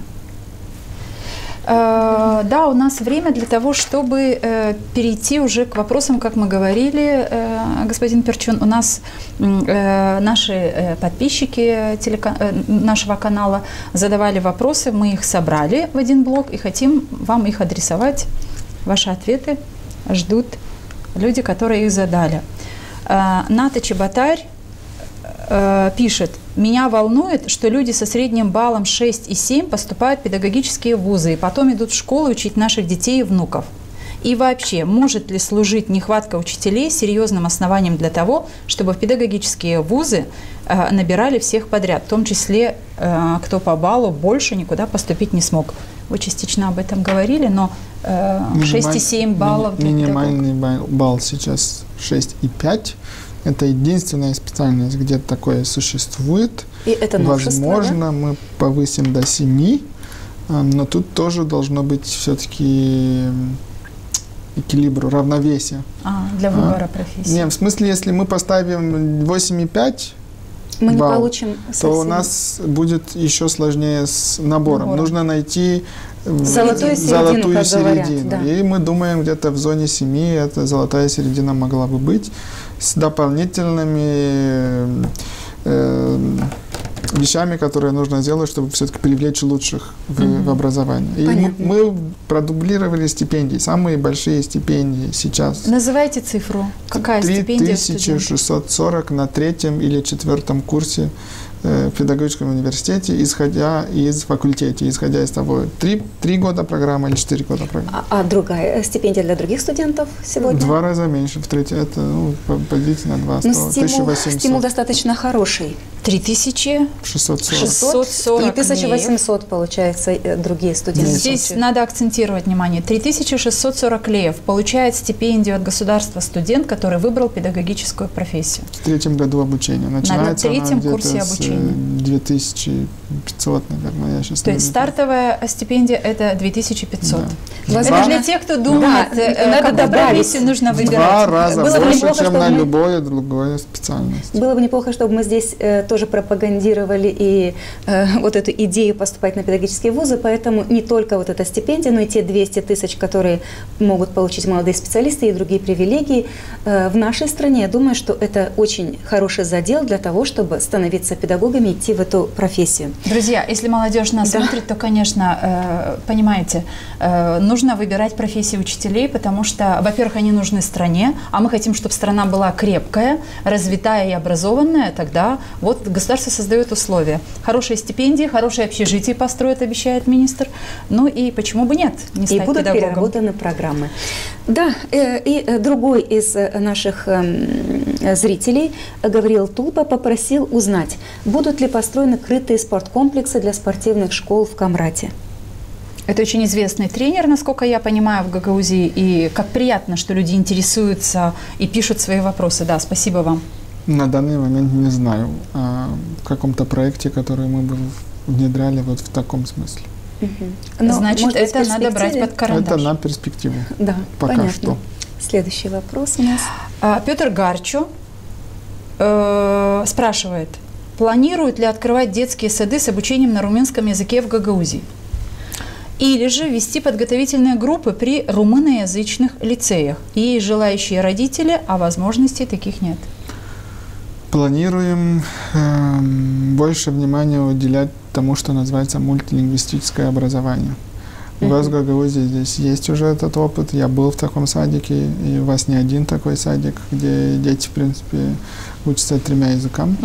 A: Да, у нас время для того, чтобы перейти уже к вопросам, как мы говорили, господин Перчун. У нас наши подписчики нашего канала задавали вопросы, мы их собрали в один блок и хотим вам их адресовать. Ваши ответы ждут люди, которые их задали. Ната Чеботарь пишет: «Меня волнует, что люди со средним баллом 6 и 7 поступают в педагогические вузы и потом идут в школу учить наших детей и внуков. И вообще, может ли служить нехватка учителей серьезным основанием для того, чтобы в педагогические вузы набирали всех подряд, в том числе, кто по баллу больше никуда поступить не смог?» Вы частично об этом говорили, но 6,7 баллов...
D: Минимальный балл сейчас 6,5. Это единственная специальность, где такое существует.
C: И это новшество,
D: возможно, да? Мы повысим до 7, но тут тоже должно быть все-таки эквилибру, равновесие.
A: Для выбора профессии.
D: Нет, в смысле, если мы поставим 8,5,
C: мы не получим
D: то у нас будет еще сложнее с набором. Нужно найти золотую середину. Да. И мы думаем, где-то в зоне 7 эта золотая середина могла бы быть с дополнительными вещами, которые нужно сделать, чтобы все-таки привлечь лучших в образование. И мы продублировали стипендии, самые большие стипендии сейчас.
A: Называйте цифру. Какая стипендия?
D: 3640 на 3-м или 4-м курсе в педагогическом университете, исходя из факультета, исходя из того, 3 года программа или 4 года программа.
C: А другая стипендия для других студентов сегодня?
D: 2 раза меньше, в третьем, это, поделите на 2, 100, 1800.
C: Стимул достаточно хороший.
A: 3640
C: и 1800, получается, другие студенты.
A: Здесь надо акцентировать внимание. 3640 леев получает стипендию от государства студент, который выбрал педагогическую профессию.
D: В 3-м году обучения. Начинается
A: на 3-м курсе обучения.
D: 2500, наверное, я сейчас.
A: То есть стартовая стипендия это 2500.
D: Да.
A: Это для тех, кто думает, какую профессию нужно выбирать.
D: 2 раза больше, чем на любое другое специальность.
C: Было бы неплохо, чтобы мы здесь тоже пропагандировали и вот эту идею поступать на педагогические вузы, поэтому не только вот эта стипендия, но и те 200 тысяч, которые могут получить молодые специалисты и другие привилегии. В нашей стране, я думаю, что это очень хороший задел для того, чтобы становиться педагогами и идти в эту профессию.
A: Друзья, если молодежь нас смотрит, то, конечно, понимаете, нужно выбирать профессии учителей, потому что, во-первых, они нужны стране, а мы хотим, чтобы страна была крепкая, развитая и образованная, тогда вот государство создает условия. Хорошие стипендии, хорошее общежитие построит, обещает министр. Ну и почему бы нет? Не стать
C: и будут
A: педагогом.
C: переработаны программы. Да, и другой из наших зрителей, Гавриил Тулпа, попросил узнать, будут ли построены крытые спорткомплексы для спортивных школ в Камрате.
A: Это очень известный тренер, насколько я понимаю, в Гагаузии. И как приятно, что люди интересуются и пишут свои вопросы. Да, спасибо вам.
D: На данный момент не знаю о каком-то проекте, который мы бы внедряли вот в таком смысле.
A: Значит, это надо брать под карандаш.
D: Это на перспективу.
C: Да,
D: пока
C: понятно.
D: что.
C: Следующий вопрос у нас.
A: Петр Гарчу спрашивает, планируют ли открывать детские сады с обучением на румынском языке в Гагаузии? Или же вести подготовительные группы при румыноязычных лицеях? И желающие родители, а возможностей таких нет.
D: Планируем больше внимания уделять тому, что называется мультилингвистическое образование. У вас в Гагаузии здесь есть уже этот опыт. Я был в таком садике, и у вас не один такой садик, где дети, в принципе, учатся 3 языкам.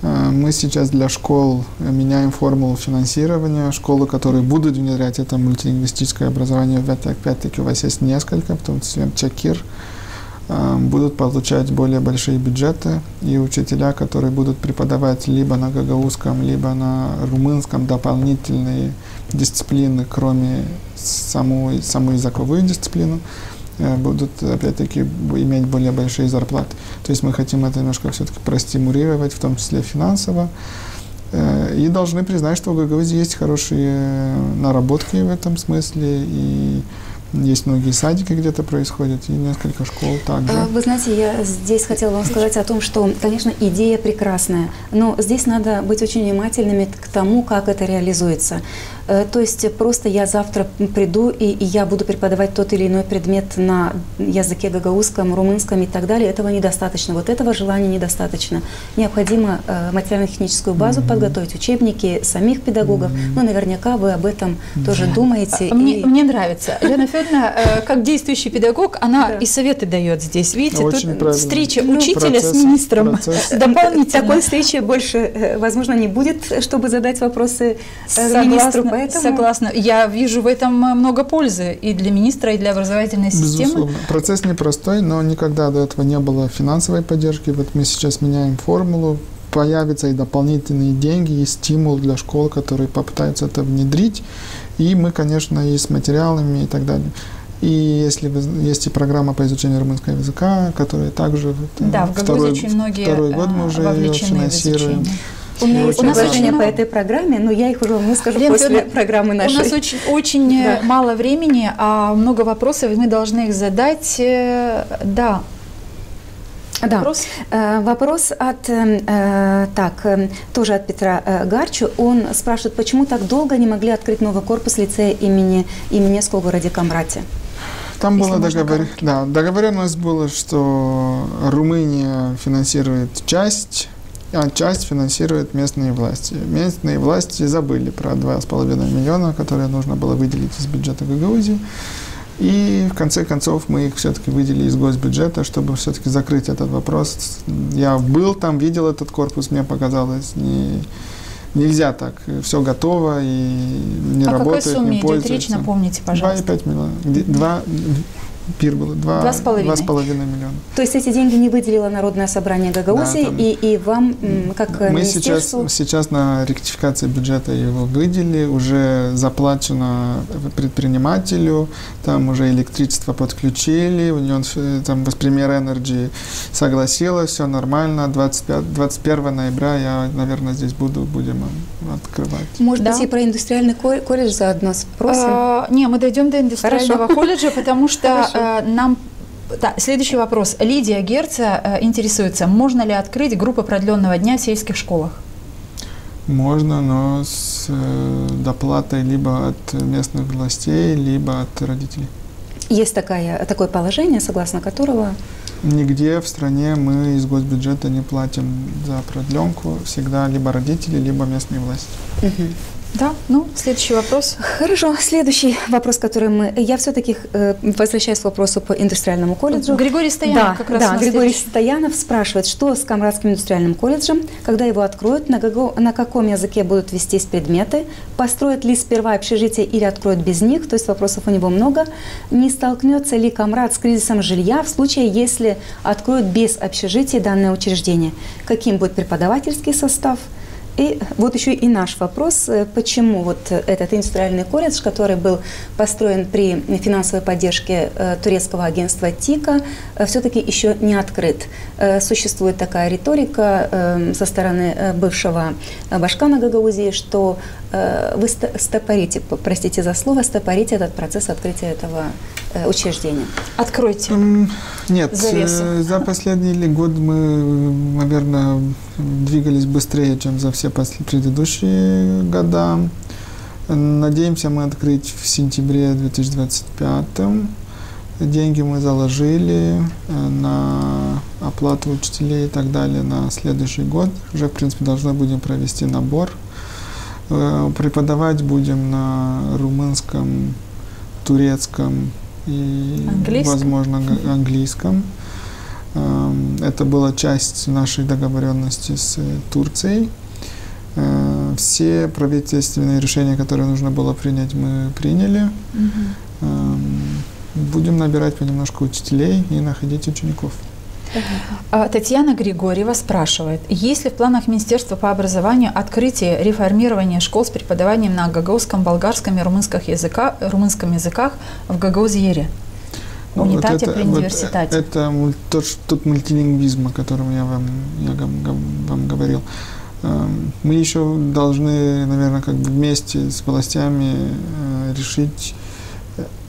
D: Мы сейчас для школ меняем формулу финансирования. Школы, которые будут внедрять это мультилингвистическое образование, опять-таки у вас есть несколько, в том числе Чакир, будут получать более большие бюджеты, и учителя, которые будут преподавать либо на гагаузском, либо на румынском дополнительные дисциплины, кроме саму языковую дисциплину, будут, опять-таки, иметь более большие зарплаты. То есть мы хотим это немножко все-таки простимулировать, в том числе финансово, и должны признать, что в Гагаузии есть хорошие наработки в этом смысле, и есть многие садики где-то происходят, и несколько школ также.
C: Вы знаете, я здесь хотела вам сказать о том, что, конечно, идея прекрасная, но здесь надо быть очень внимательными к тому, как это реализуется. То есть просто я завтра приду и я буду преподавать тот или иной предмет на языке гагаузском, румынском и так далее. Этого недостаточно. Вот этого желания недостаточно. Необходимо материально-техническую базу подготовить, учебники самих педагогов. Ну, наверняка вы об этом тоже думаете.
A: Мне нравится. Лена Федоровна, как действующий педагог, она и советы дает здесь. Видите, тут встреча учителя с министром.
C: Дополнительно. Такой встречи больше, возможно, не будет, чтобы задать вопросы министру. Поэтому...
A: Согласна. Я вижу в этом много пользы и для министра, и для образовательной системы.
D: Безусловно. Процесс непростой, но никогда до этого не было финансовой поддержки. Вот мы сейчас меняем формулу, появятся и дополнительные деньги, и стимул для школ, которые попытаются это внедрить. И мы, конечно, и с материалами и так далее. И если есть и программа по изучению румынского языка, которая также
A: в Гагаузии очень многие
D: второй год мы уже ее финансируем.
C: У меня есть предложения по этой программе, но я их уже вам выскажу после программы нашей.
A: У нас очень мало времени, а много вопросов, и мы должны их задать. Да.
C: Вопрос тоже от Петра Гарчу. Он спрашивает, почему так долго не могли открыть новый корпус лицея имени Эскул в городе Камрате?
D: Там была договоренность была, что Румыния финансирует часть, а часть финансирует местные власти. Местные власти забыли про 2,5 миллиона, которые нужно было выделить из бюджета Гагаузии. И в конце концов мы их все-таки выделили из госбюджета, чтобы все-таки закрыть этот вопрос. Я был там, видел этот корпус, мне показалось, нельзя так. Все готово и не работает,
A: какой сумме
D: не пользуется.
A: Идет речь, напомните, пожалуйста.
D: 2,5 миллиона. Пир было 2,5 миллиона.
C: То есть эти деньги не выделило Народное собрание Гагаузии, и вам, как
D: мы
C: министерству...
D: сейчас на ректификации бюджета его выделили, уже заплачено предпринимателю, там уже электричество подключили, у него там Премьер Энерджи согласилась, все нормально, 21 ноября я, наверное, здесь будем открывать.
C: Может быть, и про индустриальный колледж заодно спросим?
A: Не, мы дойдем до индустриального колледжа, потому что следующий вопрос. Лидия Герца интересуется, можно ли открыть группы продленного дня в сельских школах?
D: Можно, но с доплатой либо от местных властей, либо от родителей.
C: Есть такое положение, согласно которого...
D: Нигде в стране мы из госбюджета не платим за продленку. Всегда либо родители, либо местные власти.
A: Да, следующий вопрос.
C: Хорошо, следующий вопрос, который я все-таки возвращаюсь к вопросу по индустриальному колледжу.
A: Григорий Стоянов
C: Григорий Стоянов спрашивает, что с Камрадским индустриальным колледжем, когда его откроют, на каком языке будут вестись предметы, построят ли сперва общежитие или откроют без них, то есть вопросов у него много. Не столкнется ли Камрад с кризисом жилья в случае, если откроют без общежития данное учреждение? Каким будет преподавательский состав? И вот еще и наш вопрос, почему вот этот индустриальный колледж, который был построен при финансовой поддержке турецкого агентства ТИКа, все-таки еще не открыт. Существует такая риторика со стороны бывшего башкана Гагаузии, что вы стопорите, простите за слово, стопорите этот процесс открытия этого учреждения.
A: Откройте.
D: Нет, за последний год мы, наверное, двигались быстрее, чем за все предыдущие года. Надеемся мы открыть в сентябре 2025. Деньги мы заложили на оплату учителей и так далее на следующий год. Уже, в принципе, должны будем провести набор. Преподавать будем на румынском, турецком и, возможно, английском. Это была часть нашей договоренности с Турцией. Все правительственные решения, которые нужно было принять, мы приняли. Будем набирать понемножку учителей и находить учеников.
A: Татьяна Григорьева спрашивает, есть ли в планах Министерства по образованию открытие реформирования школ с преподаванием на гагаузском, болгарском и румынском языках в Гагаузиере? Унитате при университете.
D: Это тот мультилингвизм, о котором я вам говорил. Мы еще должны, наверное, вместе с властями решить,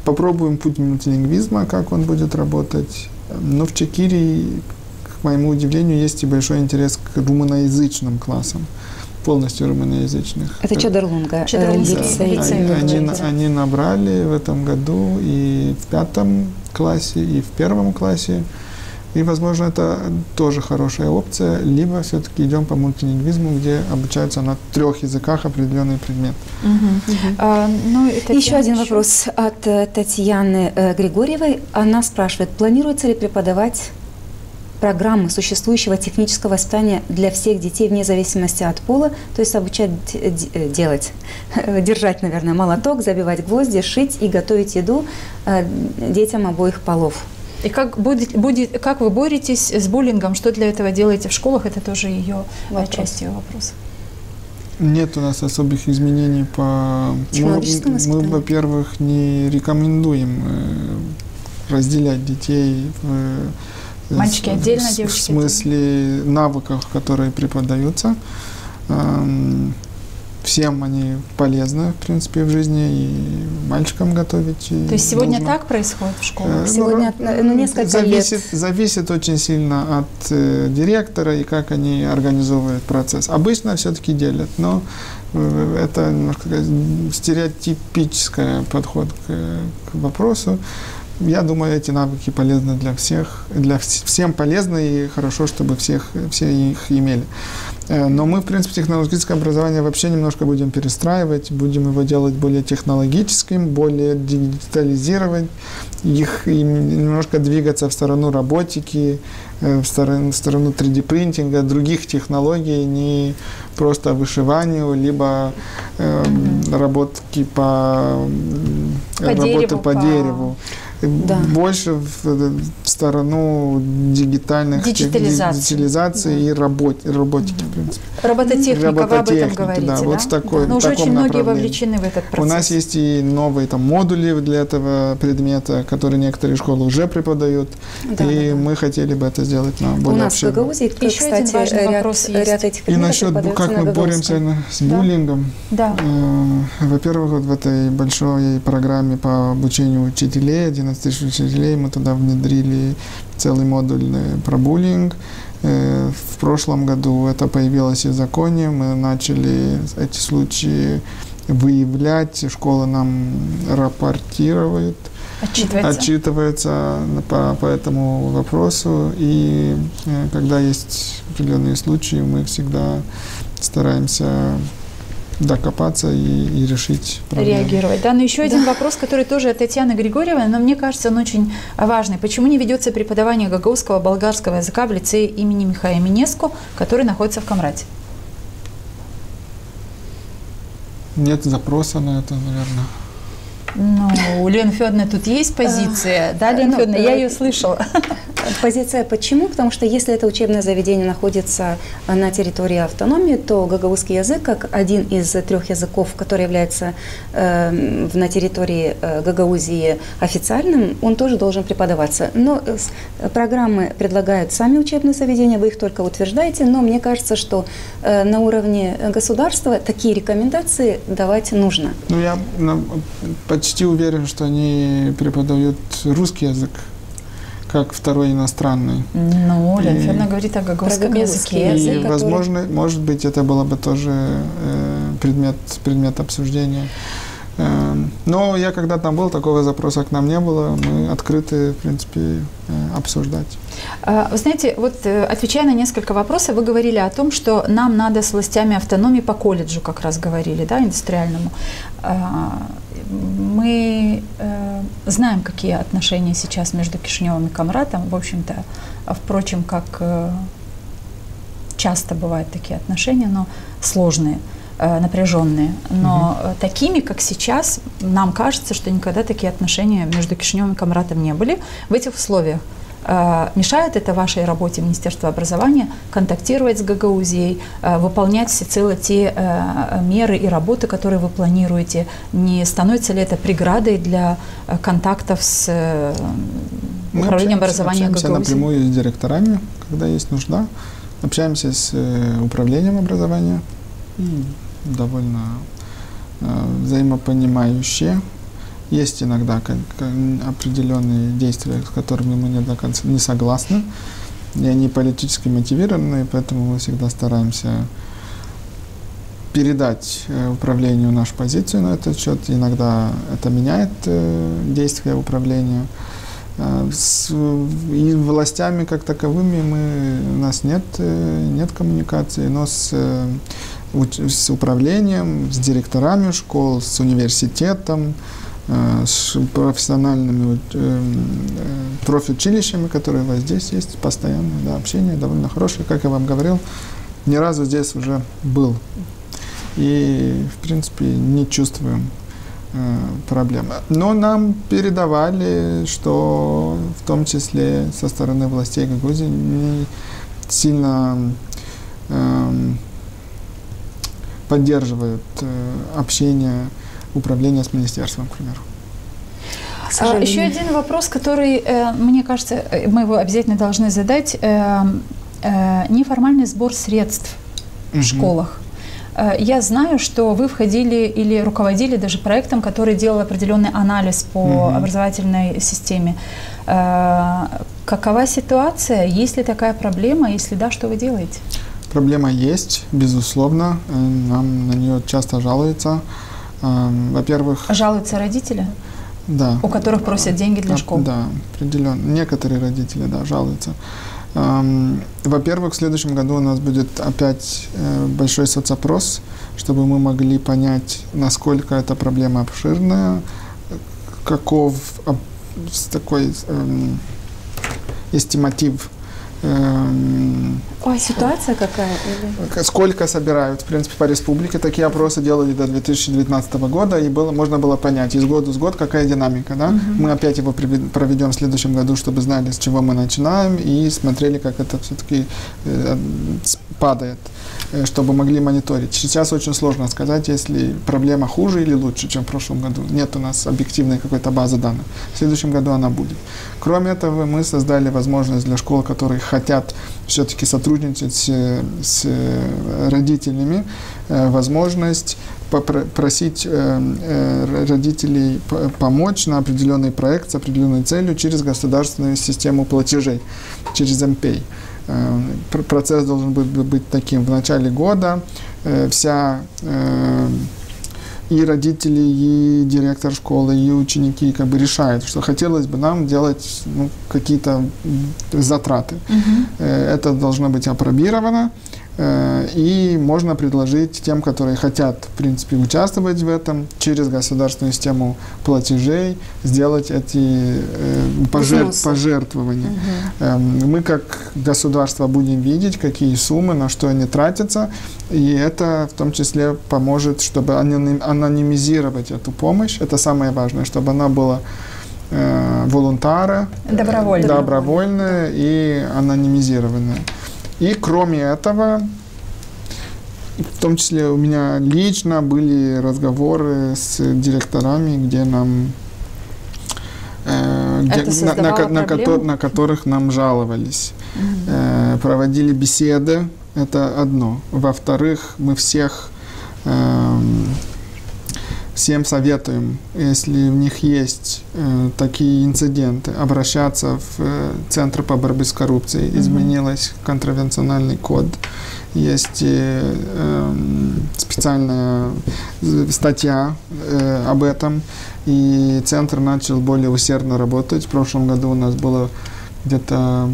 D: попробуем путь мультилингвизма, как он будет работать. Но в Чекирии, к моему удивлению, есть и большой интерес к румыноязычным классам. полностью румыноязычных.
C: Это Чедерлунга,
D: Они набрали в этом году и в 5 классе, и в 1 классе. И, возможно, это тоже хорошая опция. Либо все-таки идем по мультилингвизму, где обучаются на 3 языках определенный предмет.
C: Еще один вопрос от Татьяны Григорьевой. Она спрашивает, планируется ли преподавать программы существующего технического воспитания для всех детей вне зависимости от пола, то есть обучать держать, наверное, молоток, забивать гвозди, шить и готовить еду детям обоих полов.
A: И как вы боретесь с буллингом? Что для этого делаете в школах? Это тоже ее часть ее вопроса.
D: Нет у нас особых изменений по... Мы, во-первых, не рекомендуем разделять детей
A: мальчики отдельно, девочки
D: в смысле навыков, которые преподаются. Всем они полезны, в принципе, в жизни, и мальчикам готовить.
A: То есть сегодня так происходит в школах?
C: Сегодня несколько лет.
D: Зависит очень сильно от директора и как они организовывают процесс. Обычно все-таки делят, но это немножко стереотипический подход к вопросу. Я думаю, эти навыки полезны для всех, всем полезны, и хорошо, чтобы все их имели. Но мы, в принципе, технологическое образование вообще немножко будем перестраивать, будем его делать более технологическим, более дигитализировать их, и немножко двигаться в сторону роботики, в сторону 3D-принтинга, других технологий, не просто вышиванию, либо работы по дереву. Да. Больше в сторону дигитализации и роботики, в принципе.
A: Робототехника, вы об этом говорите, да?
D: Вот в такой,
A: но уже очень многие вовлечены в этот процесс.
D: У нас есть и новые модули для этого предмета, которые некоторые школы уже преподают, и мы хотели бы это сделать на более общем.
C: У нас в Гагаузии, кстати, ряд этих предметов.
D: И насчет, как мы боремся с буллингом.
A: Да.
D: Во-первых, вот в этой большой программе по обучению учителей, 11 тысяч учителей, мы туда внедрили целый модуль про буллинг. В прошлом году это появилось в законе, мы начали эти случаи выявлять, школа нам рапортирует, отчитывается по этому вопросу, и когда есть определенные случаи, мы всегда стараемся докопаться и решить проблему.
A: Реагировать. Да, но еще один вопрос, который тоже от Татьяны Григорьевой, но мне кажется, он очень важный. Почему не ведется преподавание гагаузского, болгарского языка в лицее имени Михаила Минеску, который находится в Камрате?
D: Нет запроса на это, наверное.
A: Ну, у Лены Федоровны тут есть позиция, да, Лена Федоровна, я ее слышала.
C: Позиция почему? Потому что если это учебное заведение находится на территории автономии, то гагаузский язык, как один из 3 языков, который является на территории Гагаузии официальным, он тоже должен преподаваться. Но программы предлагают сами учебные заведения, вы их только утверждаете, но мне кажется, что на уровне государства такие рекомендации давать нужно.
D: Ну, я почти уверен, что они преподают русский язык как второй иностранный.
A: Ну, Лена Федоровна говорит о гагаузском языке.
D: И, возможно, может быть, это было бы тоже предмет обсуждения. Но я когда там был, такого запроса к нам не было. Мы открыты, в принципе, обсуждать.
A: Вы знаете, вот отвечая на несколько вопросов, вы говорили о том, что нам надо с властями автономии по колледжу, как раз говорили, да, индустриальному. Мы знаем, какие отношения сейчас между Кишиневым и Камратом. В общем-то, впрочем, как часто бывают такие отношения, но сложные, напряженные. Но такими, как сейчас, нам кажется, что никогда такие отношения между Кишиневым и Камратом не были. В этих условиях мешает это вашей работе Министерства образования контактировать с Гагаузией, выполнять всецело те меры и работы, которые вы планируете? Не становится ли это преградой для контактов с управлением образования Гагаузии?
D: Мы общаемся напрямую с директорами, когда есть нужда. Общаемся с управлением образования. И довольно взаимопонимающие. Есть иногда определенные действия, с которыми мы не до конца не согласны, и они политически мотивированы, поэтому мы всегда стараемся передать управлению нашу позицию на этот счет. Иногда это меняет действия управления. И властями как таковыми у нас нет коммуникации, но с управлением, с директорами школ, с университетом, с профессиональными профучилищами, которые у вас здесь есть, постоянное общение довольно хорошее. Как я вам говорил, ни разу здесь уже был. И, в принципе, не чувствуем проблемы. Но нам передавали, что в том числе со стороны властей Гагаузии не сильно поддерживают общение управления с министерством, к примеру.
A: Еще один вопрос, который, мне кажется, мы его обязательно должны задать. Неформальный сбор средств в школах. Я знаю, что вы входили или руководили даже проектом, который делал определенный анализ по образовательной системе. Какова ситуация? Есть ли такая проблема? Если да, что вы делаете?
D: Проблема есть, безусловно. Нам на нее часто жалуются. Во-первых...
A: Жалуются родители?
D: Да.
A: У которых просят деньги для школ?
D: Да, определенно. Некоторые родители, да, жалуются. Во-первых, в следующем году у нас будет опять большой соцопрос, чтобы мы могли понять, насколько эта проблема обширная, каков такой эстиматив.
C: Ситуация какая?
D: Сколько собирают, в принципе, по республике. Такие опросы делали до 2019 года, и можно было понять из года в год, какая динамика. Да? Мы опять его проведем в следующем году, чтобы знали, с чего мы начинаем, и смотрели, как это все-таки падает, чтобы могли мониторить. Сейчас очень сложно сказать, если проблема хуже или лучше, чем в прошлом году. Нет у нас объективной какой-то базы данных. В следующем году она будет. Кроме этого, мы создали возможность для школ, которые хотят все-таки сотрудничать с родителями, возможность просить родителей помочь на определенный проект с определенной целью через государственную систему платежей, через МПей. Процесс должен быть таким. В начале года и родители, и директор школы, и ученики как бы решают, что хотелось бы нам делать какие-то затраты. Это должно быть апробировано, и можно предложить тем, которые хотят, в принципе, участвовать в этом, через государственную систему платежей сделать эти пожертвования. Мы как государство будем видеть, какие суммы, на что они тратятся, и это в том числе поможет, чтобы анонимизировать эту помощь. Это самое важное, чтобы она была добровольная и анонимизированная. И кроме этого, в том числе у меня лично были разговоры с директорами, где нам на которых нам жаловались. Проводили беседы, это одно. Во-вторых, мы всем советуем, если у них есть такие инциденты, обращаться в Центр по борьбе с коррупцией. Изменилась контрвенциональный код. Есть специальная статья об этом. И Центр начал более усердно работать. В прошлом году у нас было где-то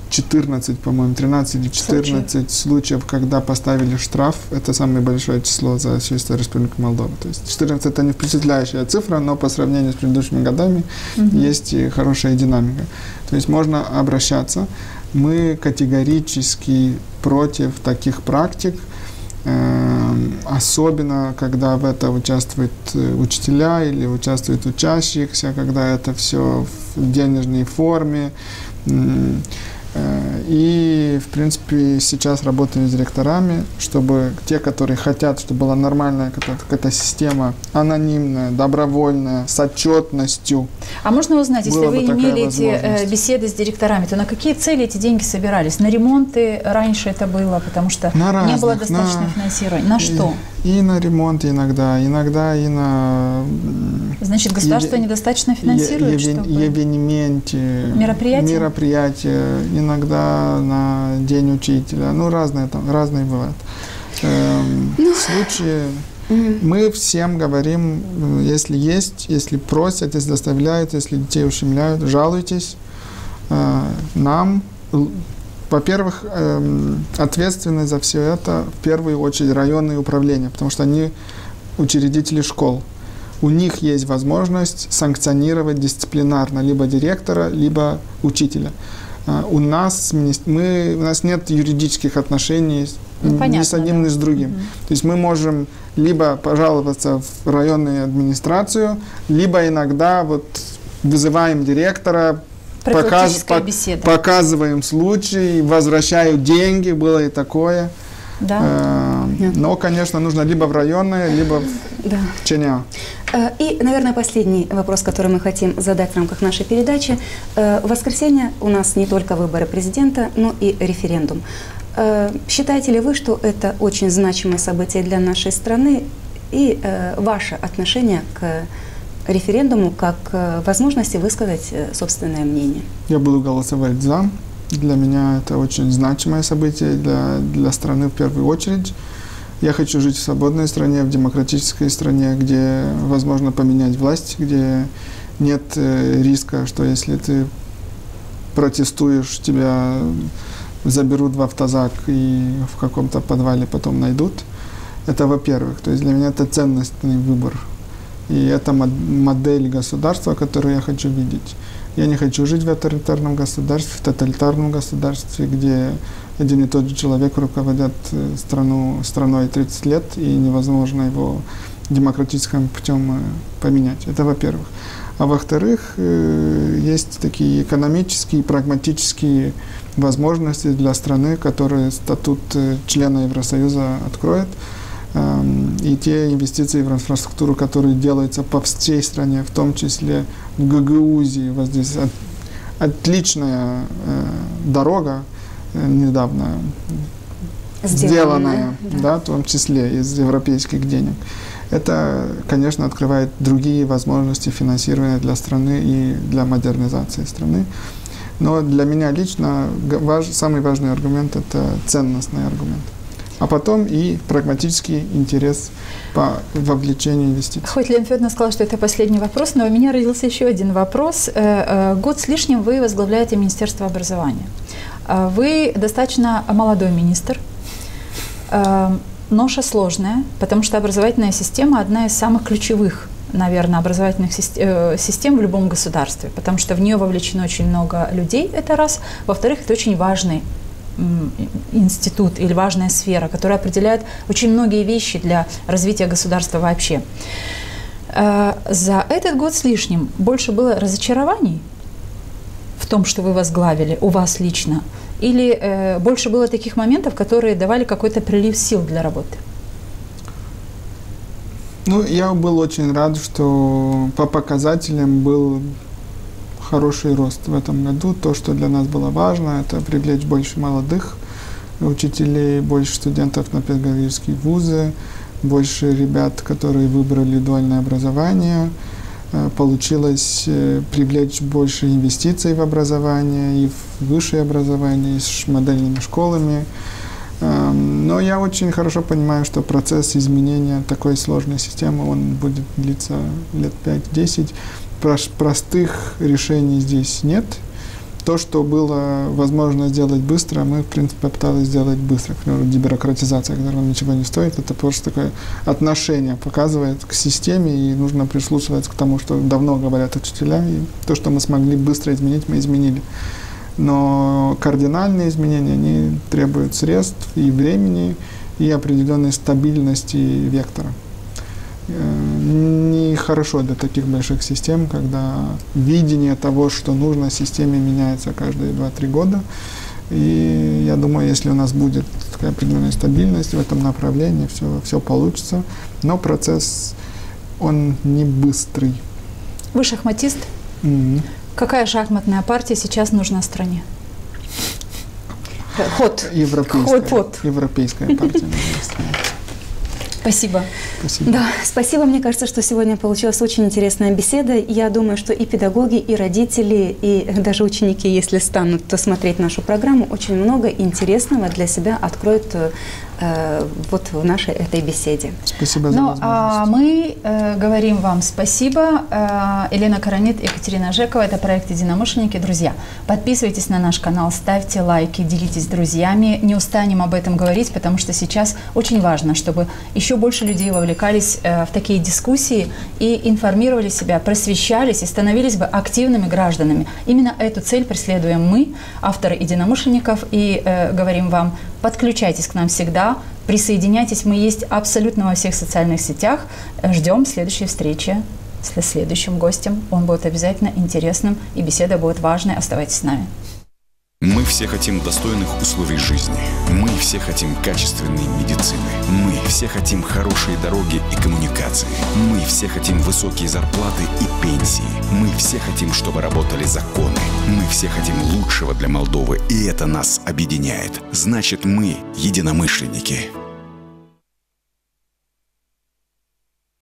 D: 14, по-моему, 13 или 14 случаев, когда поставили штраф. Это самое большое число за всю историю Республики Молдова. То есть 14 – это не впечатляющая цифра, но по сравнению с предыдущими годами есть и хорошая динамика. То есть можно обращаться. Мы категорически против таких практик, особенно когда в это участвуют учителя или участвуют учащиеся, когда это все в денежной форме. И, в принципе, сейчас работаем с директорами, чтобы те, которые хотят, чтобы была нормальная какая-то система, анонимная, добровольная, с отчетностью.
A: А можно узнать, если вы имели эти беседы с директорами, то на какие цели эти деньги собирались? На ремонты раньше это было, потому что не было достаточно финансирования. На что?
D: И на ремонт иногда и на...
A: Значит, государство недостаточно финансирует,
D: мероприятия, иногда на День учителя. Разные бывают. В случае мы всем говорим, если есть, если просят, если заставляют, если детей ущемляют, жалуйтесь нам. Во-первых, ответственны за все это в первую очередь районные управления, потому что они учредители школ. У них есть возможность санкционировать дисциплинарно либо директора, либо учителя. У нас нет юридических отношений ни с одним, ни с другим. То есть мы можем либо пожаловаться в районную администрацию, либо иногда вызываем директора, показываем случай, возвращают деньги, было и такое. Да. Но, конечно, нужно либо в районное, либо в ЧНА.
C: И, наверное, последний вопрос, который мы хотим задать в рамках нашей передачи. В воскресенье у нас не только выборы президента, но и референдум. Считаете ли вы, что это очень значимое событие для нашей страны и ваше отношение к референдуму как возможности высказать собственное мнение?
D: Я буду голосовать «за». Для меня это очень значимое событие для страны в первую очередь. Я хочу жить в свободной стране, в демократической стране, где возможно поменять власть, где нет риска, что если ты протестуешь, тебя заберут в автозак и в каком-то подвале потом найдут. Это во-первых. То есть для меня это ценностный выбор. И это модель государства, которую я хочу видеть. Я не хочу жить в авторитарном государстве, в тоталитарном государстве, где один и тот же человек руководит страной 30 лет, и невозможно его демократическим путем поменять. Это во-первых. А во-вторых, есть такие экономические и прагматические возможности для страны, которые статут члена Евросоюза откроет. И те инвестиции в инфраструктуру, которые делаются по всей стране, в том числе в Гагаузии. Вот здесь отличная дорога, недавно сделанная, да, в том числе из европейских денег. Это, конечно, открывает другие возможности финансирования для страны и для модернизации страны. Но для меня лично самый важный аргумент – это ценностный аргумент. А потом и прагматический интерес по вовлечению инвестиций.
A: Хоть Лена Федоровна сказала, что это последний вопрос, но у меня родился еще один вопрос. Год с лишним вы возглавляете Министерство образования. Вы достаточно молодой министр. Ноша сложная, потому что образовательная система – одна из самых ключевых, наверное, образовательных систем в любом государстве, потому что в нее вовлечено очень много людей, это раз. Во-вторых, это очень важный институт или важная сфера, которая определяет очень многие вещи для развития государства вообще. За этот год с лишним больше было разочарований в том, что вы возглавили, у вас лично, или больше было таких моментов, которые давали какой-то прилив сил для работы?
D: Я был очень рад, что по показателям был хороший рост в этом году. То, что для нас было важно, это привлечь больше молодых учителей, больше студентов на педагогические вузы, больше ребят, которые выбрали дуальное образование. Получилось привлечь больше инвестиций в образование и в высшее образование, и с модельными школами. Но я очень хорошо понимаю, что процесс изменения такой сложной системы, он будет длиться лет 5-10. Простых решений здесь нет. То, что было возможно сделать быстро, мы, в принципе, попытались сделать быстро. К примеру, дебюрократизация, которая ничего не стоит, это просто такое отношение показывает к системе, и нужно прислушиваться к тому, что давно говорят учителя, и то, что мы смогли быстро изменить, мы изменили. Но кардинальные изменения, они требуют средств и времени, и определенной стабильности вектора. Нехорошо для таких больших систем, когда видение того, что нужно системе, меняется каждые 2-3 года. И я думаю, если у нас будет такая определенная стабильность в этом направлении, все получится. Но процесс, он не быстрый.
A: Вы шахматист? Какая шахматная партия сейчас нужна стране? Ход.
D: Европейская партия.
A: Спасибо.
C: Да, спасибо. Мне кажется, что сегодня получилась очень интересная беседа. Я думаю, что и педагоги, и родители, и даже ученики, если станут смотреть нашу программу, очень много интересного для себя откроют вот в нашей этой беседе.
D: Спасибо за возможность.
A: А мы говорим вам спасибо. Елена Коронит, Екатерина Жекова. Это проект «Единомышленники». Друзья, подписывайтесь на наш канал, ставьте лайки, делитесь с друзьями. Не устанем об этом говорить, потому что сейчас очень важно, чтобы еще больше людей вовлекались в такие дискуссии и информировали себя, просвещались и становились бы активными гражданами. Именно эту цель преследуем мы, авторы «Единомышленников», и говорим вам: подключайтесь к нам всегда, присоединяйтесь, мы есть абсолютно во всех социальных сетях. Ждем следующей встречи с следующим гостем. Он будет обязательно интересным, и беседа будет важной. Оставайтесь с нами.
B: Мы все хотим достойных условий жизни. Мы все хотим качественной медицины. Мы все хотим хорошие дороги и коммуникации. Мы все хотим высокие зарплаты и пенсии. Мы все хотим, чтобы работали законы. Мы все хотим лучшего для Молдовы, и это нас объединяет. Значит, мы единомышленники.